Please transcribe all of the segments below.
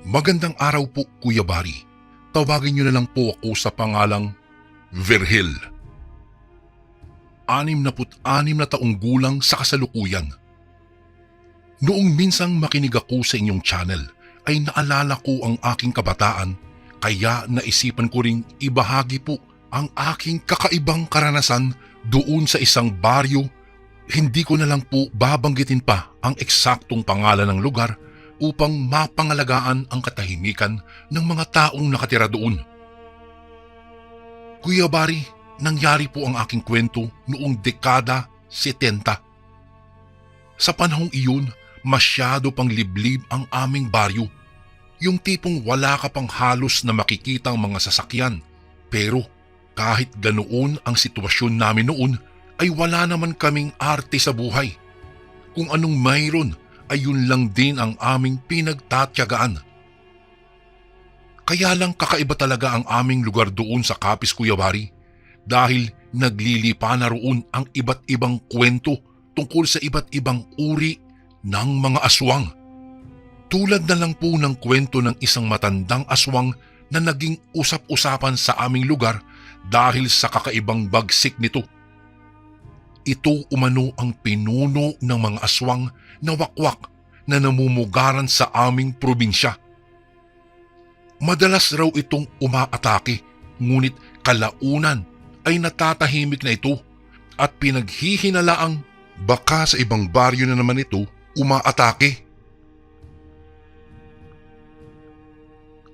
Magandang araw po, Kuya Bari. Tawagin niyo na lang po ako sa pangalang Virgil. 66 na taong gulang sa kasalukuyan. Noong minsang makinig ako sa inyong channel, ay naalala ko ang aking kabataan, kaya naisipan ko ring ibahagi po ang aking kakaibang karanasan doon sa isang baryo. Hindi ko na lang po babanggitin pa ang eksaktong pangalan ng lugar upang mapangalagaan ang katahimikan ng mga taong nakatira doon. Kuya Bari, nangyari po ang aking kwento noong dekada 70. Sa panahong iyon, masyado pang liblib ang aming baryo. Yung tipong wala ka pang halos na makikitang mga sasakyan. Pero kahit ganoon ang sitwasyon namin noon, ay wala naman kaming arte sa buhay. Kung anong mayroon ay yun lang din ang aming pinagtatyagaan. Kaya lang kakaiba talaga ang aming lugar doon sa Capiz, Kuya Bari, dahil naglilipa na roon ang iba't ibang kwento tungkol sa iba't ibang uri ng mga aswang. Tulad na lang po ng kwento ng isang matandang aswang na naging usap-usapan sa aming lugar dahil sa kakaibang bagsik nito. Ito umano ang pinuno ng mga aswang na wakwak na namumugaran sa aming probinsya. Madalas raw itong umaatake, ngunit kalaunan ay natatahimik na ito at pinaghihinalaang baka sa ibang baryo na naman ito umaatake.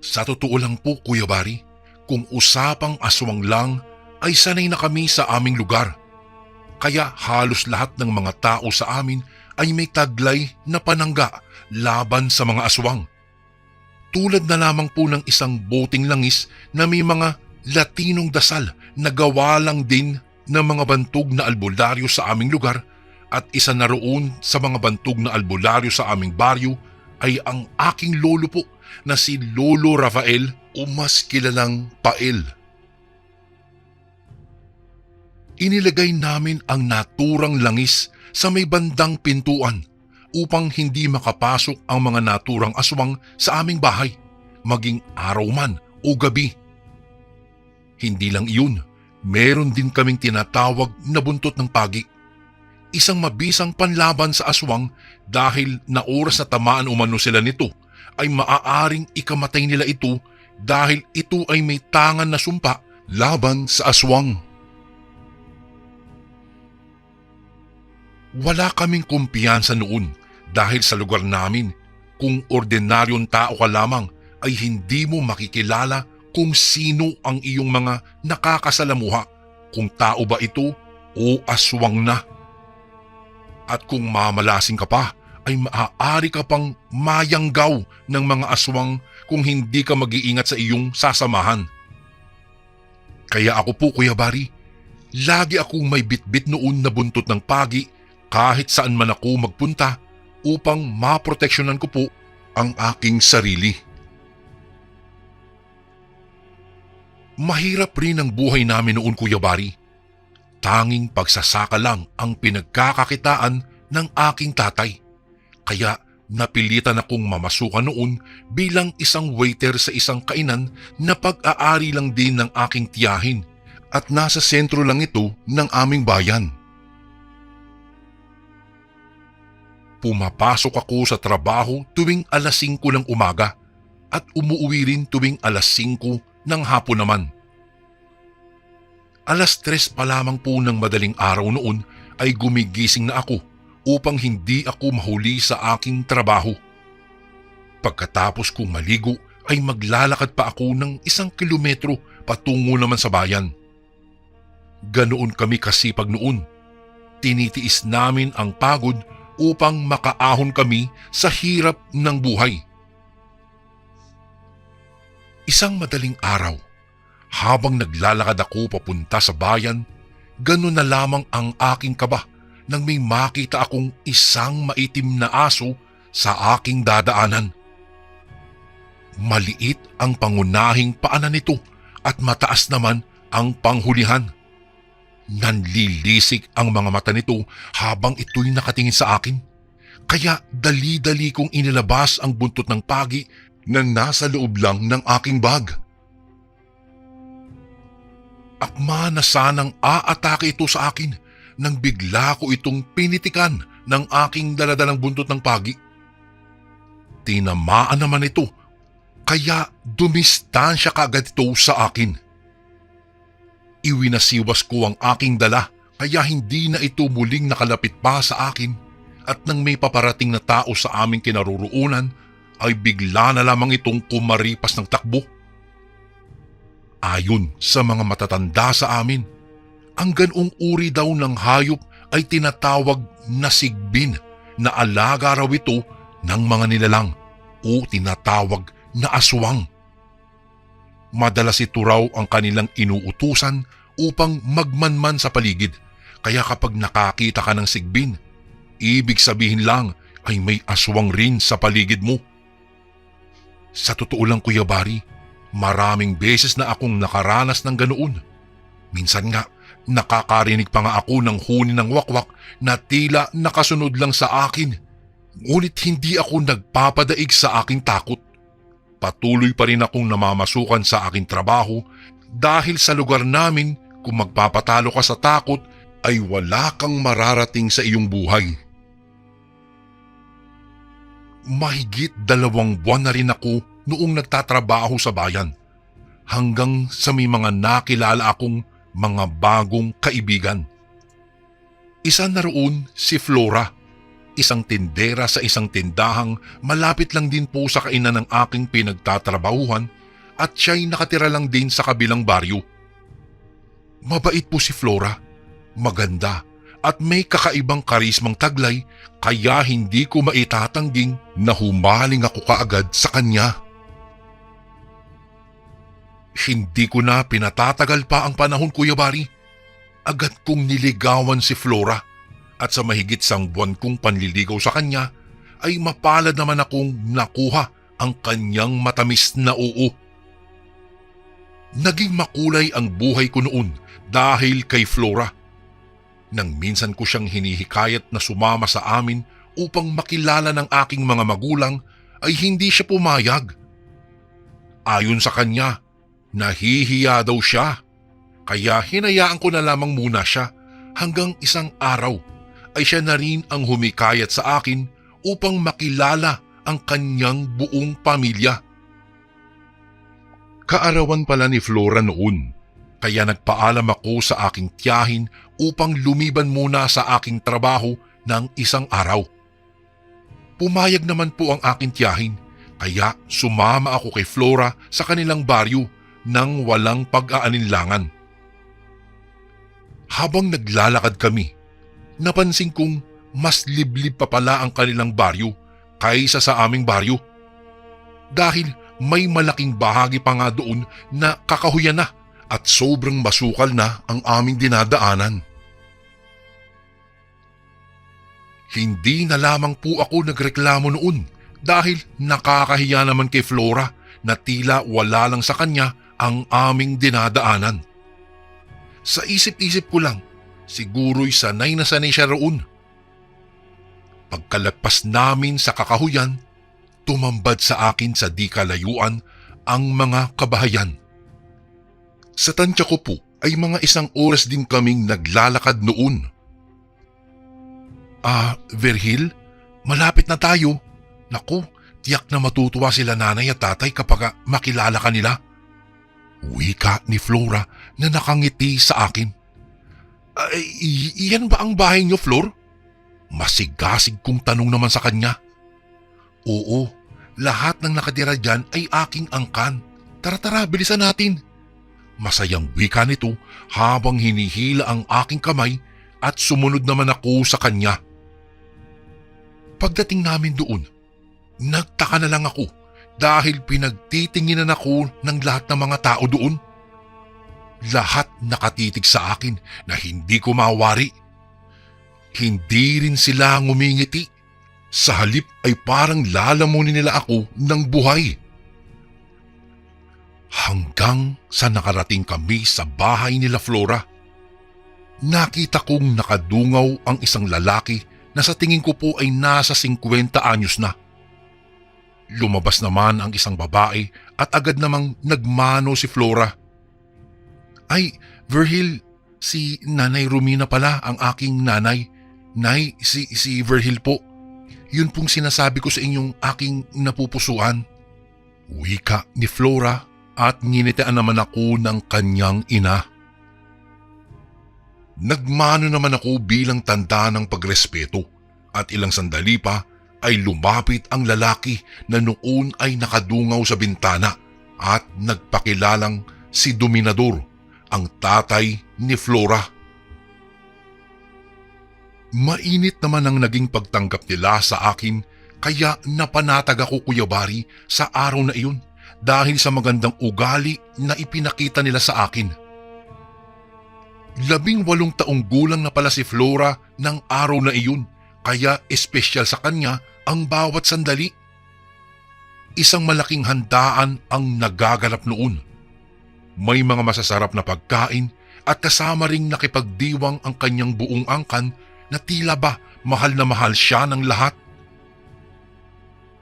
Sa totoo lang po, Kuya Bari, kung usapang aswang lang ay sanay na kami sa aming lugar. Kaya halos lahat ng mga tao sa amin ay may taglay na panangga laban sa mga aswang. Tulad na lamang po ng isang boting langis na may mga Latinong dasal na gawa lang din ng mga bantog na albularyo sa aming lugar, at isa na roon sa mga bantog na albularyo sa aming baryo ay ang aking lolo po na si Lolo Rafael o mas kilalang Pael. Inilagay namin ang naturang langis sa may bandang pintuan upang hindi makapasok ang mga naturang aswang sa aming bahay, maging araw man o gabi. Hindi lang iyon, meron din kaming tinatawag na buntot ng pagi. Isang mabisang panlaban sa aswang dahil na oras na tamaan umano sila nito ay maaaring ikamatay nila ito dahil ito ay may tangan na sumpa laban sa aswang. Wala kaming kumpiyansa noon dahil sa lugar namin, kung ordinaryong tao ka lamang ay hindi mo makikilala kung sino ang iyong mga nakakasalamuha, kung tao ba ito o aswang na. At kung mamalasing ka pa, ay maaari ka pang mayanggaw ng mga aswang kung hindi ka mag-iingat sa iyong sasamahan. Kaya ako po, Kuya Bari, lagi akong may bitbit noon na buntot ng pagi kahit saan man ako magpunta upang maproteksyonan ko po ang aking sarili. Mahirap rin ang buhay namin noon, Kuya Bari. Tanging pagsasaka lang ang pinagkakakitaan ng aking tatay. Kaya napilitan akong mamasukan noon bilang isang waiter sa isang kainan na pag-aari lang din ng aking tiyahin, at nasa sentro lang ito ng aming bayan. Pumapasok ako sa trabaho tuwing alas 5 ng umaga at umuwi rin tuwing alas 5 ng hapon naman. Alas 3 pa lamang po ng madaling araw noon ay gumigising na ako upang hindi ako mahuli sa aking trabaho. Pagkatapos kong maligo ay maglalakad pa ako ng 1 kilometro patungo naman sa bayan. Ganoon kami kasipag noon. Tinitiis namin ang pagod upang makaahon kami sa hirap ng buhay. Isang madaling araw, habang naglalakad ako papunta sa bayan, gano'n na lamang ang aking kaba nang may makita akong isang maitim na aso sa aking dadaanan. Maliit ang pangunahing paanan nito at mataas naman ang panghulihan. Nanlilisik ang mga mata nito habang ito'y nakatingin sa akin. Kaya dali-dali kong inilabas ang buntot ng pagi na nasa loob lang ng aking bag. Akma na sanang aatake ito sa akin nang bigla ko itong pinitikan ng aking daladalang buntot ng pagi. Tinamaan naman ito, kaya dumistansya kaagad ito sa akin. Iwinasiwas ko ang aking dala, kaya hindi na ito muling nakalapit pa sa akin, at nang may paparating na tao sa aming kinaroroonan ay bigla na lamang itong kumaripas ng takbo. Ayon sa mga matatanda sa amin, ang ganong uri daw ng hayop ay tinatawag na sigbin, na alaga raw ito ng mga nilalang o tinatawag na aswang. Madalas ito raw ang kanilang inuutusan upang magmanman sa paligid, kaya kapag nakakita ka ng sigbin, ibig sabihin lang ay may aswang rin sa paligid mo. Sa totoo lang, Kuya Bari, maraming beses na akong nakaranas ng ganoon. Minsan nga, nakakarinig pa nga ako ng huni ng wakwak na tila nakasunod lang sa akin. Ngunit hindi ako nagpapadaig sa aking takot. Patuloy pa rin akong namamasukan sa aking trabaho dahil sa lugar namin, kung magpapatalo ka sa takot ay wala kang mararating sa iyong buhay. Mahigit 2 buwan na rin ako noong nagtatrabaho sa bayan, hanggang sa may mga nakilala akong mga bagong kaibigan. Isa na roon si Flora, isang tindera sa isang tindahang malapit lang din po sa kainan ng aking pinagtatrabahuhan, at siya'y nakatira lang din sa kabilang baryo. Mabait po si Flora, maganda, at may kakaibang karismang taglay, kaya hindi ko maitatangging na humaling ako kaagad sa kanya. Hindi ko na pinatatagal pa ang panahon, Kuya Bari. Agad kong niligawan si Flora, at sa mahigit 1 buwan kong panliligaw sa kanya ay mapalad naman akong nakuha ang kanyang matamis na oo. Naging makulay ang buhay ko noon dahil kay Flora. Nang minsan ko siyang hinihikayat na sumama sa amin upang makilala ng aking mga magulang, ay hindi siya pumayag. Ayon sa kanya, nahihiya daw siya, kaya hinayaan ko na lamang muna siya, hanggang isang araw ay siya na rin ang humikayat sa akin upang makilala ang kanyang buong pamilya. Kaarawan pala ni Flora noon, kaya nagpaalam ako sa aking tiyahin upang lumiban muna sa aking trabaho ng isang araw. Pumayag naman po ang aking tiyahin, kaya sumama ako kay Flora sa kanilang baryo nang walang pag-aalinlangan. Habang naglalakad kami, napansin kong mas liblib pa pala ang kanilang baryo kaysa sa aming baryo. Dahil may malaking bahagi pa nga doon na kakahuyan na at sobrang masukal na ang aming dinadaanan. Hindi na lamang po ako nagreklamo noon dahil nakakahiya naman kay Flora na tila wala lang sa kanya ang aming dinadaanan. Sa isip-isip ko lang, siguro'y sanay na sanay siya roon. Pagkalagpas namin sa kakahuyan, tumambad sa akin sa di kalayuan ang mga kabahayan. Sa tansya ko po ay mga 1 oras din kaming naglalakad noon. Verhil, malapit na tayo. Naku, tiyak na matutuwa sila nanay at tatay kapag makilala ka nila. Wika ni Flora na nakangiti sa akin. Iyan ba ang bahay niyo, Flor? Masigasig kong tanong naman sa kanya. Oo, lahat ng nakatira dyan ay aking angkan. Tara, bilisan natin. Masayang wika nito habang hinihila ang aking kamay at sumunod naman ako sa kanya. Pagdating namin doon, nagtaka na lang ako dahil pinagtitinginan ako ng lahat ng mga tao doon. Lahat nakatitig sa akin na hindi ko mawari. Hindi rin sila ngumingiti. Sa halip ay parang lalamunin nila ako ng buhay. Hanggang sa nakarating kami sa bahay nila Flora. Nakita kong nakadungaw ang isang lalaki na sa tingin ko po ay nasa 50 anyos na. Lumabas naman ang isang babae at agad namang nagmano si Flora. Ay, Virgil, si Nanay Romina pala ang aking nanay. Nay, si Virgil po. Yun pong sinasabi ko sa inyong aking napupusuan. Wika ni Flora at nginitian naman ako ng kanyang ina. Nagmano naman ako bilang tanda ng pagrespeto at ilang sandali pa ay lumapit ang lalaki na noon ay nakadungaw sa bintana at nagpakilalang si Dominador, ang tatay ni Flora. Mainit naman ang naging pagtanggap nila sa akin kaya napanatag ako, Kuya Bari, sa araw na iyon dahil sa magandang ugali na ipinakita nila sa akin. 18 taong gulang na pala si Flora ng araw na iyon kaya espesyal sa kanya ang bawat sandali. Isang malaking handaan ang nagaganap noon. May mga masasarap na pagkain at kasama ring nakipagdiwang ang kanyang buong angkan na tila ba mahal na mahal siya ng lahat.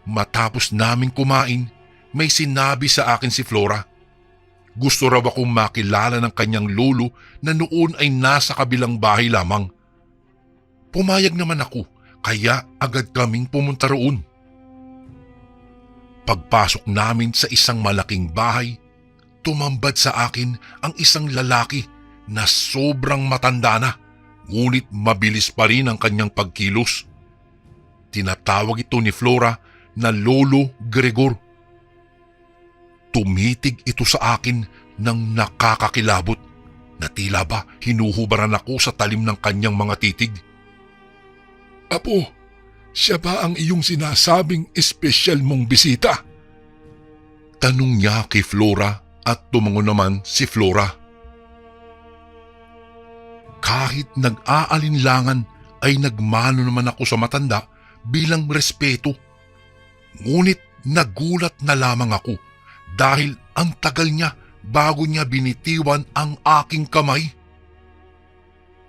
Matapos naming kumain, may sinabi sa akin si Flora. Gusto raw akong makilala ng kanyang lolo na noon ay nasa kabilang bahay lamang. Pumayag naman ako kaya agad kaming pumunta roon. Pagpasok namin sa isang malaking bahay, tumambad sa akin ang isang lalaki na sobrang matanda na, ngunit mabilis pa rin ang kanyang pagkilos. Tinatawag ito ni Flora na Lolo Gregor. Tumitig ito sa akin ng nakakakilabot na tila ba hinuhubaran ako sa talim ng kanyang mga titig. Apo, siya ba ang iyong sinasabing espesyal mong bisita? Tanong niya kay Flora at tumango naman si Flora. Kahit nag-aalinlangan ay nagmano naman ako sa matanda bilang respeto. Ngunit nagulat na lamang ako dahil ang tagal niya bago niya binitiwan ang aking kamay.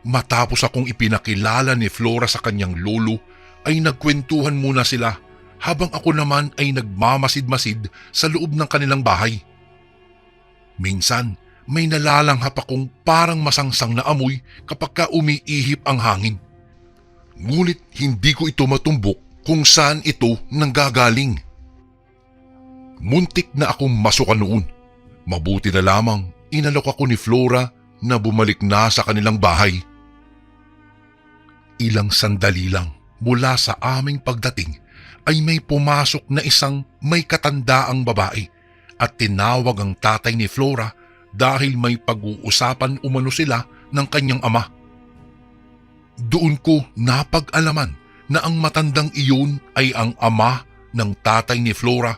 Matapos akong ipinakilala ni Flora sa kanyang lolo ay nagkwentuhan muna sila habang ako naman ay nagmamasid-masid sa loob ng kanilang bahay. Minsan may nalalanghap akong parang masangsang na amoy kapag ka umiihip ang hangin. Ngunit hindi ko ito matumbok kung saan ito nanggagaling. Muntik na akong masukan noon. Mabuti na lamang inalok ako ni Flora na bumalik na sa kanilang bahay. Ilang sandali lang mula sa aming pagdating ay may pumasok na isang may katandaang babae at tinawag ang tatay ni Flora dahil may pag-uusapan umano sila ng kanyang ama. Doon ko napag-alaman na ang matandang iyon ay ang ama ng tatay ni Flora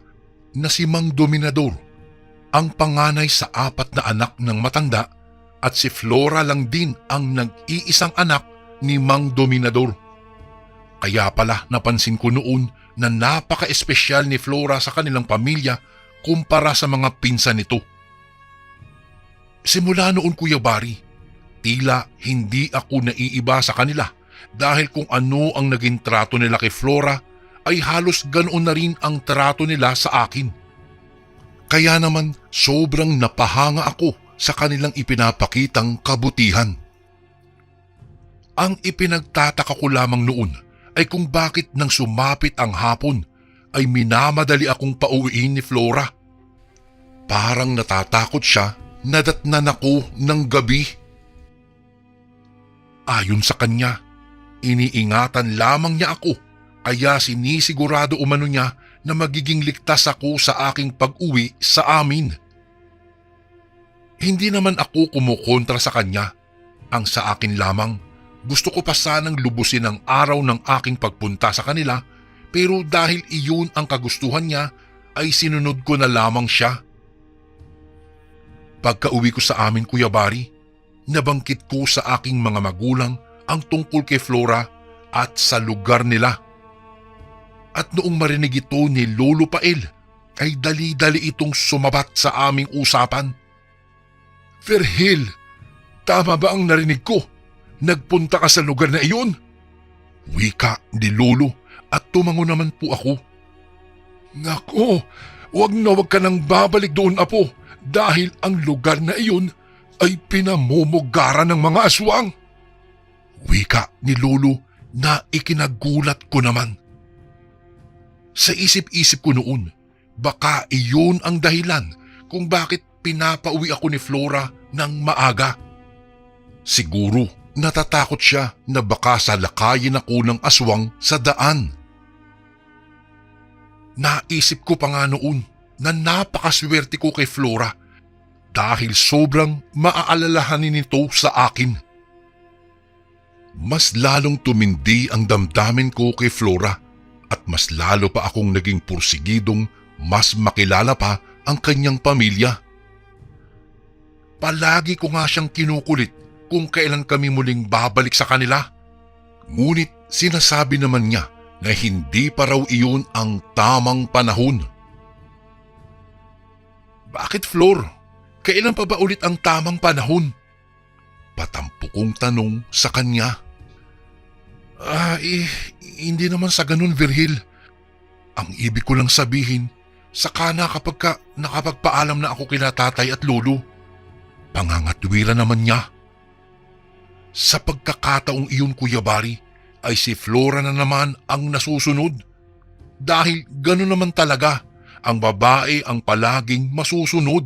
na si Mang Dominador, ang panganay sa 4 na anak ng matanda at si Flora lang din ang nag-iisang anak ni Mang Dominador. Kaya pala napansin ko noon na napaka-espesyal ni Flora sa kanilang pamilya kumpara sa mga pinsan nito. Simula noon, Kuya Bari, tila hindi ako naiiba sa kanila dahil kung ano ang naging trato nila kay Flora ay halos ganoon na rin ang trato nila sa akin. Kaya naman sobrang napahanga ako sa kanilang ipinapakitang kabutihan. Ang ipinagtataka ko lamang noon ay kung bakit nang sumapit ang hapon ay minamadali akong pauwiin ni Flora. Parang natatakot siya na datnan ako ng gabi. Ayon sa kanya, iniingatan lamang niya ako kaya sinisigurado umano niya na magiging ligtas ako sa aking pag-uwi sa amin. Hindi naman ako kumukontra sa kanya. Ang sa akin lamang, gusto ko pa sanang lubusin ang araw ng aking pagpunta sa kanila pero dahil iyon ang kagustuhan niya ay sinunod ko na lamang siya. Pagka-uwi ko sa amin, Kuya Bari, nabanggit ko sa aking mga magulang ang tungkol kay Flora at sa lugar nila. At noong marinig ito ni Lolo Pael, ay dali-dali itong sumabat sa aming usapan. Virgil, tama ba ang narinig ko? Nagpunta ka sa lugar na iyon? Wika ni Lolo at tumango naman po ako. Nako, wag ka nang babalik doon, apo, dahil ang lugar na iyon ay pinamumugaran ng mga aswang. Wika ni Lolo na ikinagulat ko naman. Sa isip-isip ko noon, baka iyon ang dahilan kung bakit pinapauwi ako ni Flora ng maaga. Siguro natatakot siya na baka salakayin ako ng aswang sa daan. Naisip ko pa nga noon na napakaswerte ko kay Flora dahil sobrang maaalalahanin nito sa akin. Mas lalong tumindi ang damdamin ko kay Flora at mas lalo pa akong naging pursigidong mas makilala pa ang kanyang pamilya. Palagi ko nga siyang kinukulit kung kailan kami muling babalik sa kanila. Ngunit sinasabi naman niya na hindi pa raw iyon ang tamang panahon. Bakit, Flor? Kailan pa ba ulit ang tamang panahon? Patampo kong tanong sa kanya. Hindi naman sa ganun, Virgil. Ang ibig ko lang sabihin, saka na kapag nakapagpaalam na ako kina tatay at lolo. Pangangatwiran naman niya. Sa pagkakataong iyon, Kuya Bari, ay si Flora na naman ang nasusunod. Dahil gano'n naman talaga, ang babae ang palaging masusunod.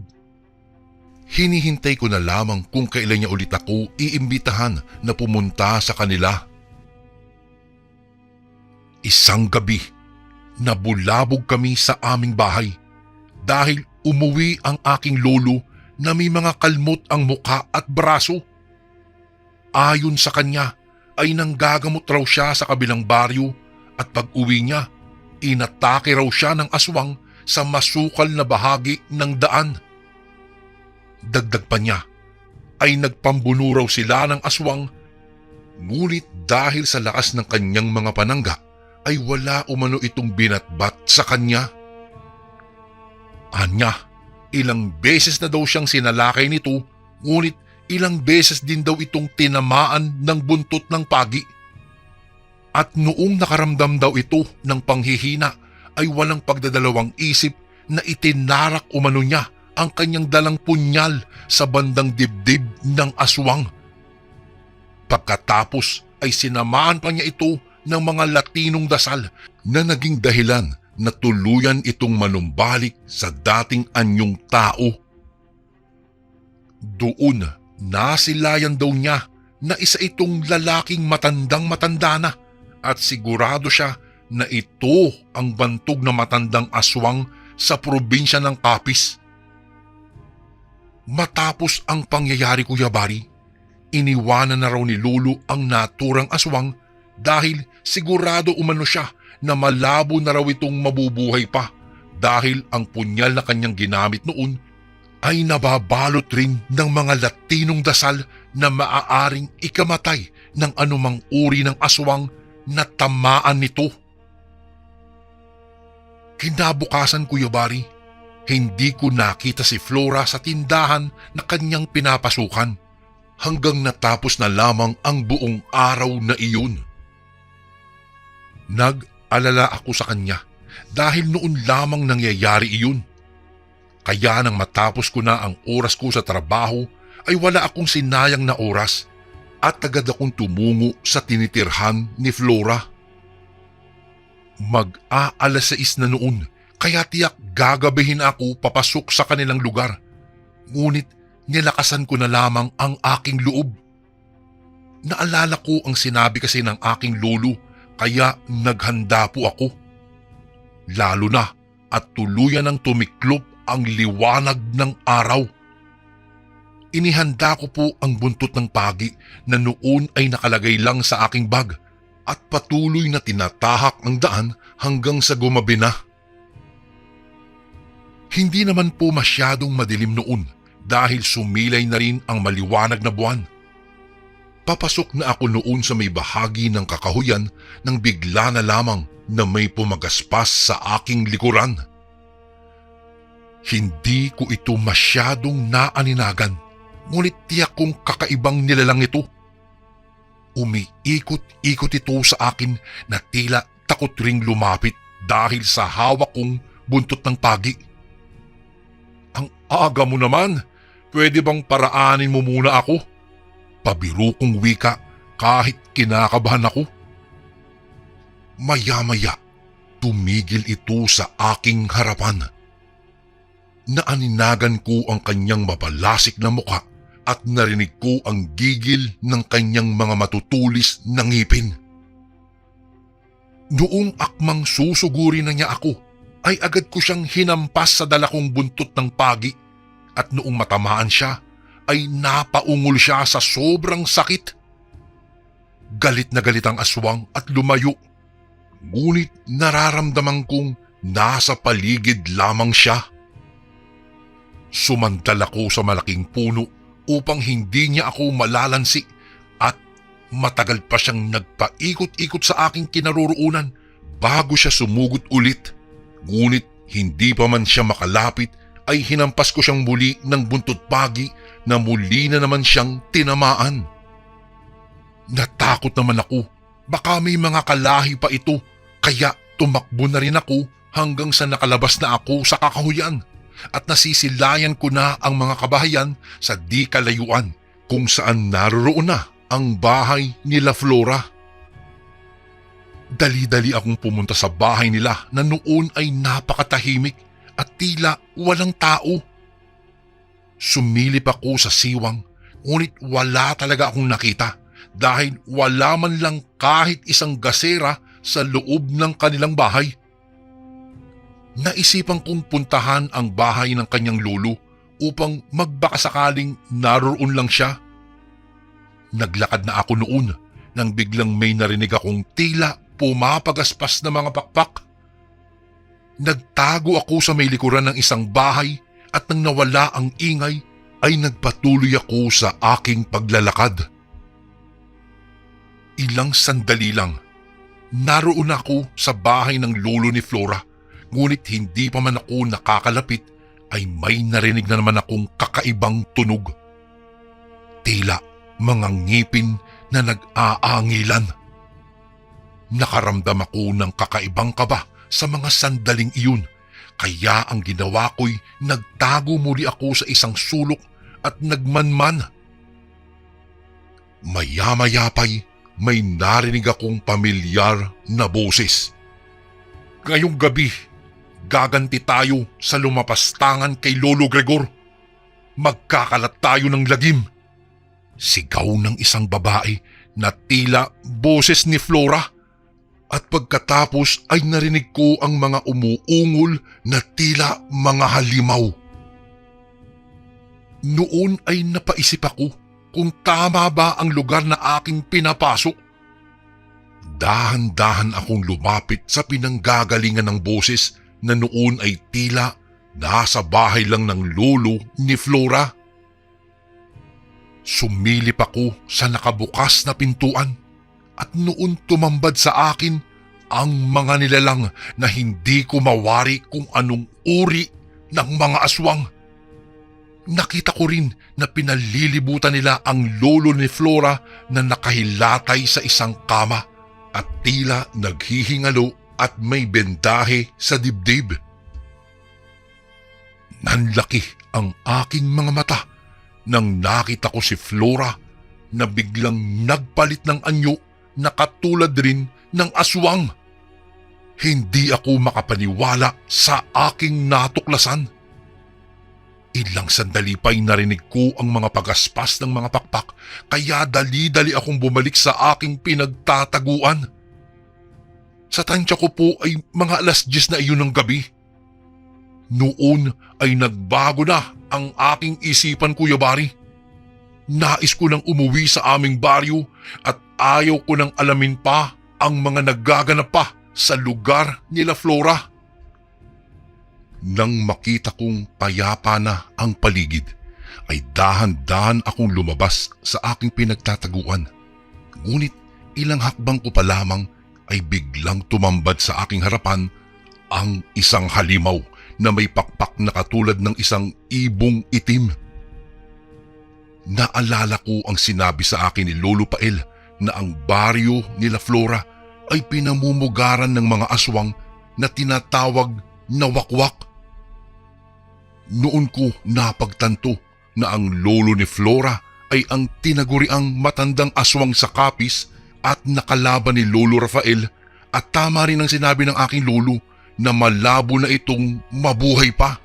Hinihintay ko na lamang kung kailan niya ulit ako iimbitahan na pumunta sa kanila. Isang gabi, nabulabog kami sa aming bahay dahil umuwi ang aking lolo na may mga kalmot ang muka at braso. Ayon sa kanya ay nanggagamot raw siya sa kabilang baryo at pag-uwi niya, inatake raw siya ng aswang sa masukal na bahagi ng daan. Dagdag pa niya ay nagpambuno raw sila ng aswang, ngunit dahil sa lakas ng kanyang mga panangga ay wala umano itong binatbat sa kanya. Anya, ilang beses na daw siyang sinalakay nito, ngunit ilang beses din daw itong tinamaan ng buntot ng pagi. At noong nakaramdam daw ito ng panghihina ay walang pagdadalawang isip na itinarak umano niya ang kanyang dalang punyal sa bandang dibdib ng aswang. Pagkatapos ay sinamaan pa niya ito ng mga Latinong dasal na naging dahilan na tuluyan itong manumbalik sa dating anyong tao. Doon nasilayan daw niya na isa itong lalaking matandang-matanda na at sigurado siya na ito ang bantog na matandang aswang sa probinsya ng Capiz. Matapos ang pangyayari, Kuya Bari, iniwanan na raw ni Lolo ang naturang aswang dahil sigurado umano siya na malabo na raw itong mabubuhay pa dahil ang punyal na kanyang ginamit noon ay nababalot rin ng mga Latinong dasal na maaaring ikamatay ng anumang uri ng aswang na tamaan nito. Kinabukasan, Kuya Bari, hindi ko nakita si Flora sa tindahan na kanyang pinapasukan hanggang natapos na lamang ang buong araw na iyon. Nag-alala ako sa kanya dahil noon lamang nangyayari iyon. Kaya nang matapos ko na ang oras ko sa trabaho ay wala akong sinayang na oras at agad akong tumungo sa tinitirhan ni Flora. Mag-aalas 6 na noon kaya tiyak gagabihin ako papasok sa kanilang lugar. Ngunit nilakasan ko na lamang ang aking loob. Naalala ko ang sinabi kasi ng aking lolo kaya naghanda po ako. Lalo na at tuluyan ng tumiklop ang liwanag ng araw. Inihanda ko po ang buntot ng pagi na noon ay nakalagay lang sa aking bag at patuloy na tinatahak ang daan hanggang sa gumabi na. Hindi naman po masyadong madilim noon dahil sumilay na rin ang maliwanag na buwan. Papasok na ako noon sa may bahagi ng kakahuyan nang bigla na lamang na may pumagaspas sa aking likuran. Hindi ko ito masyadong naaninagan, ngunit tiyak kong kakaibang nilalang ito. Umiikot-ikot ito sa akin na tila takot ring lumapit dahil sa hawak kong buntot ng pagi. Ang aga mo naman, pwede bang paraanin mo muna ako? Pabiro kong wika kahit kinakabahan ako. Maya-maya, tumigil ito sa aking harapan. Naaninagan ko ang kanyang mabalasik na mukha at narinig ko ang gigil ng kanyang mga matutulis na ngipin. Noong akmang susuguri na niya ako, ay agad ko siyang hinampas sa dala kong buntot ng pagi at noong matamaan siya, ay napaungol siya sa sobrang sakit. Galit na galit ang aswang at lumayo. Ngunit nararamdaman kong nasa paligid lamang siya. Sumantal ako sa malaking puno upang hindi niya ako malalansi at matagal pa siyang nagpaikot-ikot sa aking kinaroroonan bago siya sumugot ulit. Ngunit hindi pa man siya makalapit ay hinampas ko siyang muli ng buntot pagi na muli na naman siyang tinamaan. Natakot naman ako, baka may mga kalahi pa ito, kaya tumakbo na rin ako hanggang sa nakalabas na ako sa kakahuyan at nasisilayan ko na ang mga kabahayan sa di kalayuan kung saan naroroon na ang bahay nila Flora. Dali-dali akong pumunta sa bahay nila na noon ay napakatahimik at tila walang tao. Sumilip ako sa siwang, ngunit wala talaga akong nakita dahil wala man lang kahit isang gasera sa loob ng kanilang bahay. Naisipan kong puntahan ang bahay ng kanyang lolo upang magbakasakaling naroon lang siya. Naglakad na ako noon nang biglang may narinig akong tila pumapagaspas na mga pakpak. Nagtago ako sa may likuran ng isang bahay at nang nawala ang ingay ay nagpatuloy ako sa aking paglalakad. Ilang sandali lang, naroon ako sa bahay ng lolo ni Flora, ngunit hindi pa man ako nakakalapit ay may narinig na naman akong kakaibang tunog. Tila mga ngipin na nag-aangilan. Nakaramdam ako ng kakaibang kaba sa mga sandaling iyon, kaya ang ginawa ko'y nagtago muli ako sa isang sulok at nagmanman. Maya-maya pa'y may narinig akong pamilyar na boses. Ngayong gabi, gaganti tayo sa lumapastangan kay Lolo Gregor. Magkakalat tayo ng lagim. Sigaw ng isang babae na tila boses ni Flora. At pagkatapos ay narinig ko ang mga umuungol na tila mga halimaw. Noon ay napaisip ako kung tama ba ang lugar na aking pinapasok. Dahan-dahan akong lumapit sa pinanggagalingan ng boses na noon ay tila nasa bahay lang ng lolo ni Flora. Sumilip ako sa nakabukas na pintuan. At noon tumambad sa akin ang mga nilalang na hindi ko mawari kung anong uri ng mga aswang. Nakita ko rin na pinalilibutan nila ang lolo ni Flora na nakahilatay sa isang kama at tila naghihingalo at may bendahe sa dibdib. Nanlaki ang aking mga mata nang nakita ko si Flora na biglang nagpalit ng anyo na katulad rin ng aswang. Hindi ako makapaniwala sa aking natuklasan. Ilang sandali pa'y narinig ko ang mga pagaspas ng mga pakpak, kaya dali-dali akong bumalik sa aking pinagtataguan. Sa tansya ko po ay mga 10:00 na iyon ng gabi. Noon ay nagbago na ang aking isipan, Kuya Bari. Nais ko nang umuwi sa aming baryo at ayaw ko nang alamin pa ang mga nagaganap pa sa lugar nila Flora. Nang makita kong payapa na ang paligid, ay dahan-dahan akong lumabas sa aking pinagtataguan. Ngunit ilang hakbang ko pa lamang ay biglang tumambad sa aking harapan ang isang halimaw na may pakpak na katulad ng isang ibong itim. Naalala ko ang sinabi sa akin ni Lolo Pael na ang baryo nila Flora ay pinamumugaran ng mga aswang na tinatawag nawakwak. Noon ko napagtanto na ang lolo ni Flora ay ang tinaguriang matandang aswang sa kapis at nakalaban ni Lolo Rafael, at tama rin ang sinabi ng aking lolo na malabo na itong mabuhay pa.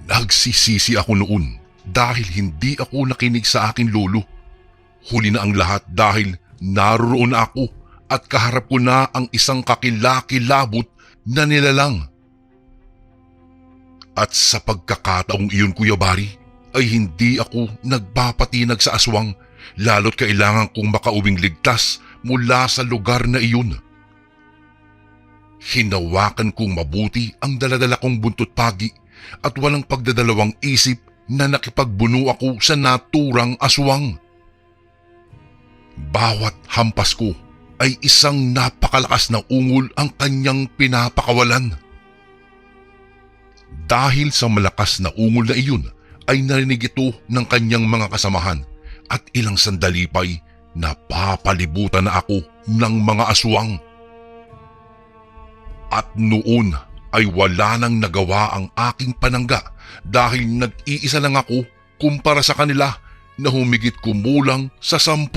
Nagsisisi ako noon dahil hindi ako nakinig sa aking lolo. Huli na ang lahat dahil naroon na ako at kaharap ko na ang isang kakilakilabot na nilalang. At sa pagkakataong iyon, Kuya Bari, ay hindi ako nagpapatinag sa aswang, lalo't kailangan kong makauwing ligtas mula sa lugar na iyon. Hinawakan kong mabuti ang daladala kong buntot pagi at walang pagdadalawang isip na nakipagbuno ako sa naturang aswang. Bawat hampas ko ay isang napakalakas na ungol ang kanyang pinapakawalan. Dahil sa malakas na ungol na iyon ay narinig ito ng kanyang mga kasamahan, at ilang sandali pa'y napapalibutan na ako ng mga aswang. At noon ay wala nang nagawa ang aking panangga dahil nag-iisa lang ako kumpara sa kanila na humigit kumulang sa 10.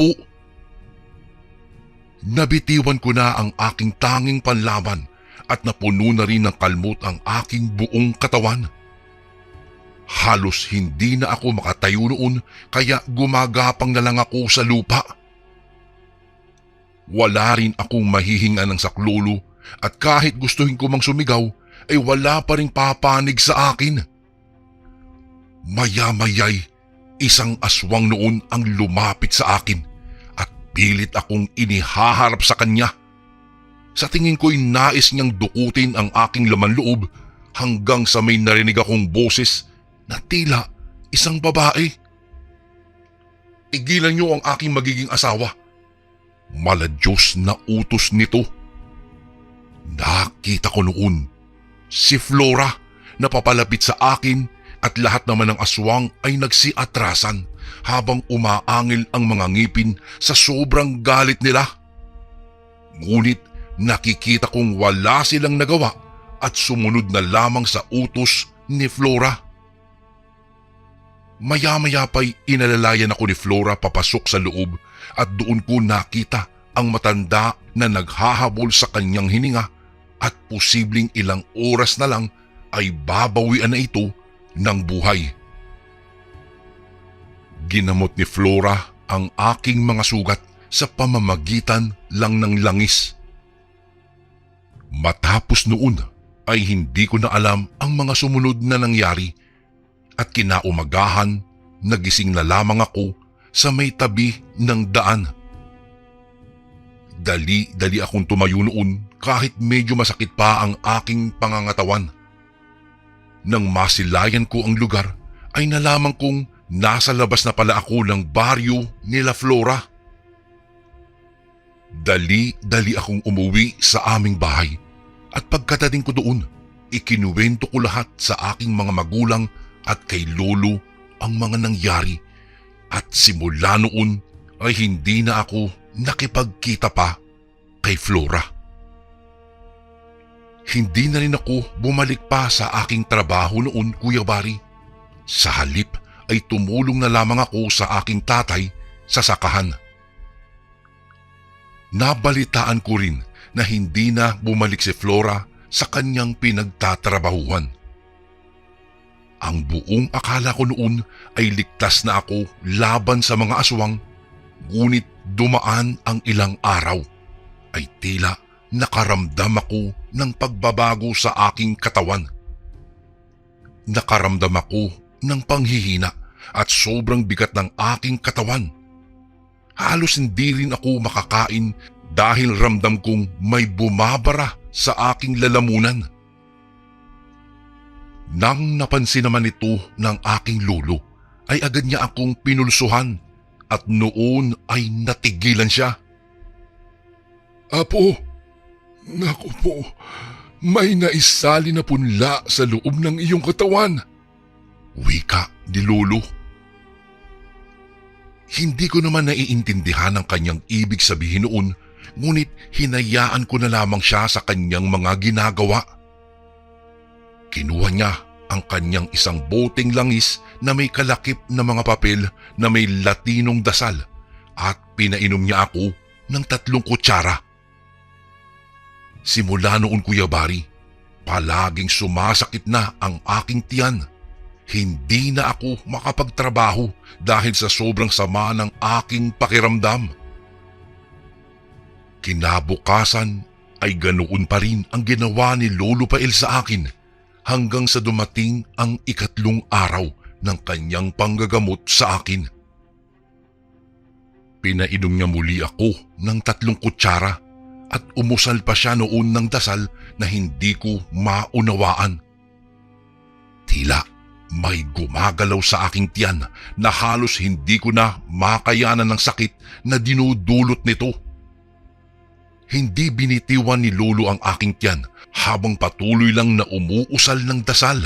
Nabitiwan ko na ang aking tanging panlaban at napuno na rin ng kalmot ang aking buong katawan. Halos hindi na ako makatayo noon, kaya gumagapang na lang ako sa lupa. Wala rin akong mahihinga ng saklolo, at kahit gustuhin ko mang sumigaw ay wala pa ring papanig sa akin. Maya-maya'y isang aswang noon ang lumapit sa akin at pilit akong inihaharap sa kanya. Sa tingin ko'y nais niyang dukutin ang aking laman loob hanggang sa may narinig akong boses na tila isang babae. "Igilan niyo ang aking magiging asawa." Maladyos na utos nito. Nakita ko noon si Flora na papalapit sa akin, at lahat naman ng aswang ay nagsiatrasan habang umaangil ang mga ngipin sa sobrang galit nila. Ngunit nakikita kong wala silang nagawa at sumunod na lamang sa utos ni Flora. Maya-maya pa'y inalalayan ako ni Flora papasok sa loob, at doon ko nakita ang matanda na naghahabol sa kanyang hininga, at posibleng ilang oras na lang ay babawian na ito ng buhay. Ginamot ni Flora ang aking mga sugat sa pamamagitan lang ng langis. Matapos noon ay hindi ko na alam ang mga sumunod na nangyari, at kinaumagahan nagising na lamang ako sa may tabi ng daan. Dali-dali akong tumayo noon kahit medyo masakit pa ang aking pangangatawan. Nang masilayan ko ang lugar ay nalaman kong nasa labas na pala ako ng baryo nila Flora. Dali-dali akong umuwi sa aming bahay, at pagkadating ko doon, ikinuwento ko lahat sa aking mga magulang at kay lolo ang mga nangyari, at simula noon ay hindi na ako nakipagkita pa kay Flora. Hindi na rin ako bumalik pa sa aking trabaho noon, Kuya Bari. Sa halip ay tumulong na lamang ako sa aking tatay sa sakahan. Nabalitaan ko rin na hindi na bumalik si Flora sa kanyang pinagtatrabahuhan. Ang buong akala ko noon ay ligtas na ako laban sa mga aswang, ngunit dumaan ang ilang araw ay tila nakaramdam ako ng pagbabago sa aking katawan. Nakaramdam ako ng panghihina at sobrang bigat ng aking katawan. Halos hindi rin ako makakain dahil ramdam kong may bumabara sa aking lalamunan. Nang napansin naman ito ng aking lolo, ay agad niya akong pinulsuhan, at noon ay natigilan siya. "Apo, naku po, may naisali na punla sa loob ng iyong katawan," wika ni lolo. Hindi ko naman naiintindihan ang kanyang ibig sabihin noon, ngunit hinayaan ko na lamang siya sa kanyang mga ginagawa. Kinuha niya ang kanyang isang boteng langis na may kalakip na mga papel na may Latinong dasal at pinainom niya ako ng 3 kutsara. Simula noon, Kuya Bari, palaging sumasakit na ang aking tiyan. Hindi na ako makapagtrabaho dahil sa sobrang sama ng aking pakiramdam. Kinabukasan ay ganoon pa rin ang ginawa ni Lolo Pael sa akin hanggang sa dumating ang 3 araw ng kanyang panggagamot sa akin. Pinainom niya muli ako ng 3 kutsara at umusal pa siya noon ng dasal na hindi ko maunawaan. Tila may gumagalaw sa aking tiyan na halos hindi ko na makayanan ng sakit na dinudulot nito. Hindi binitiwan ni Lolo ang aking tiyan habang patuloy lang na umuusal ng dasal.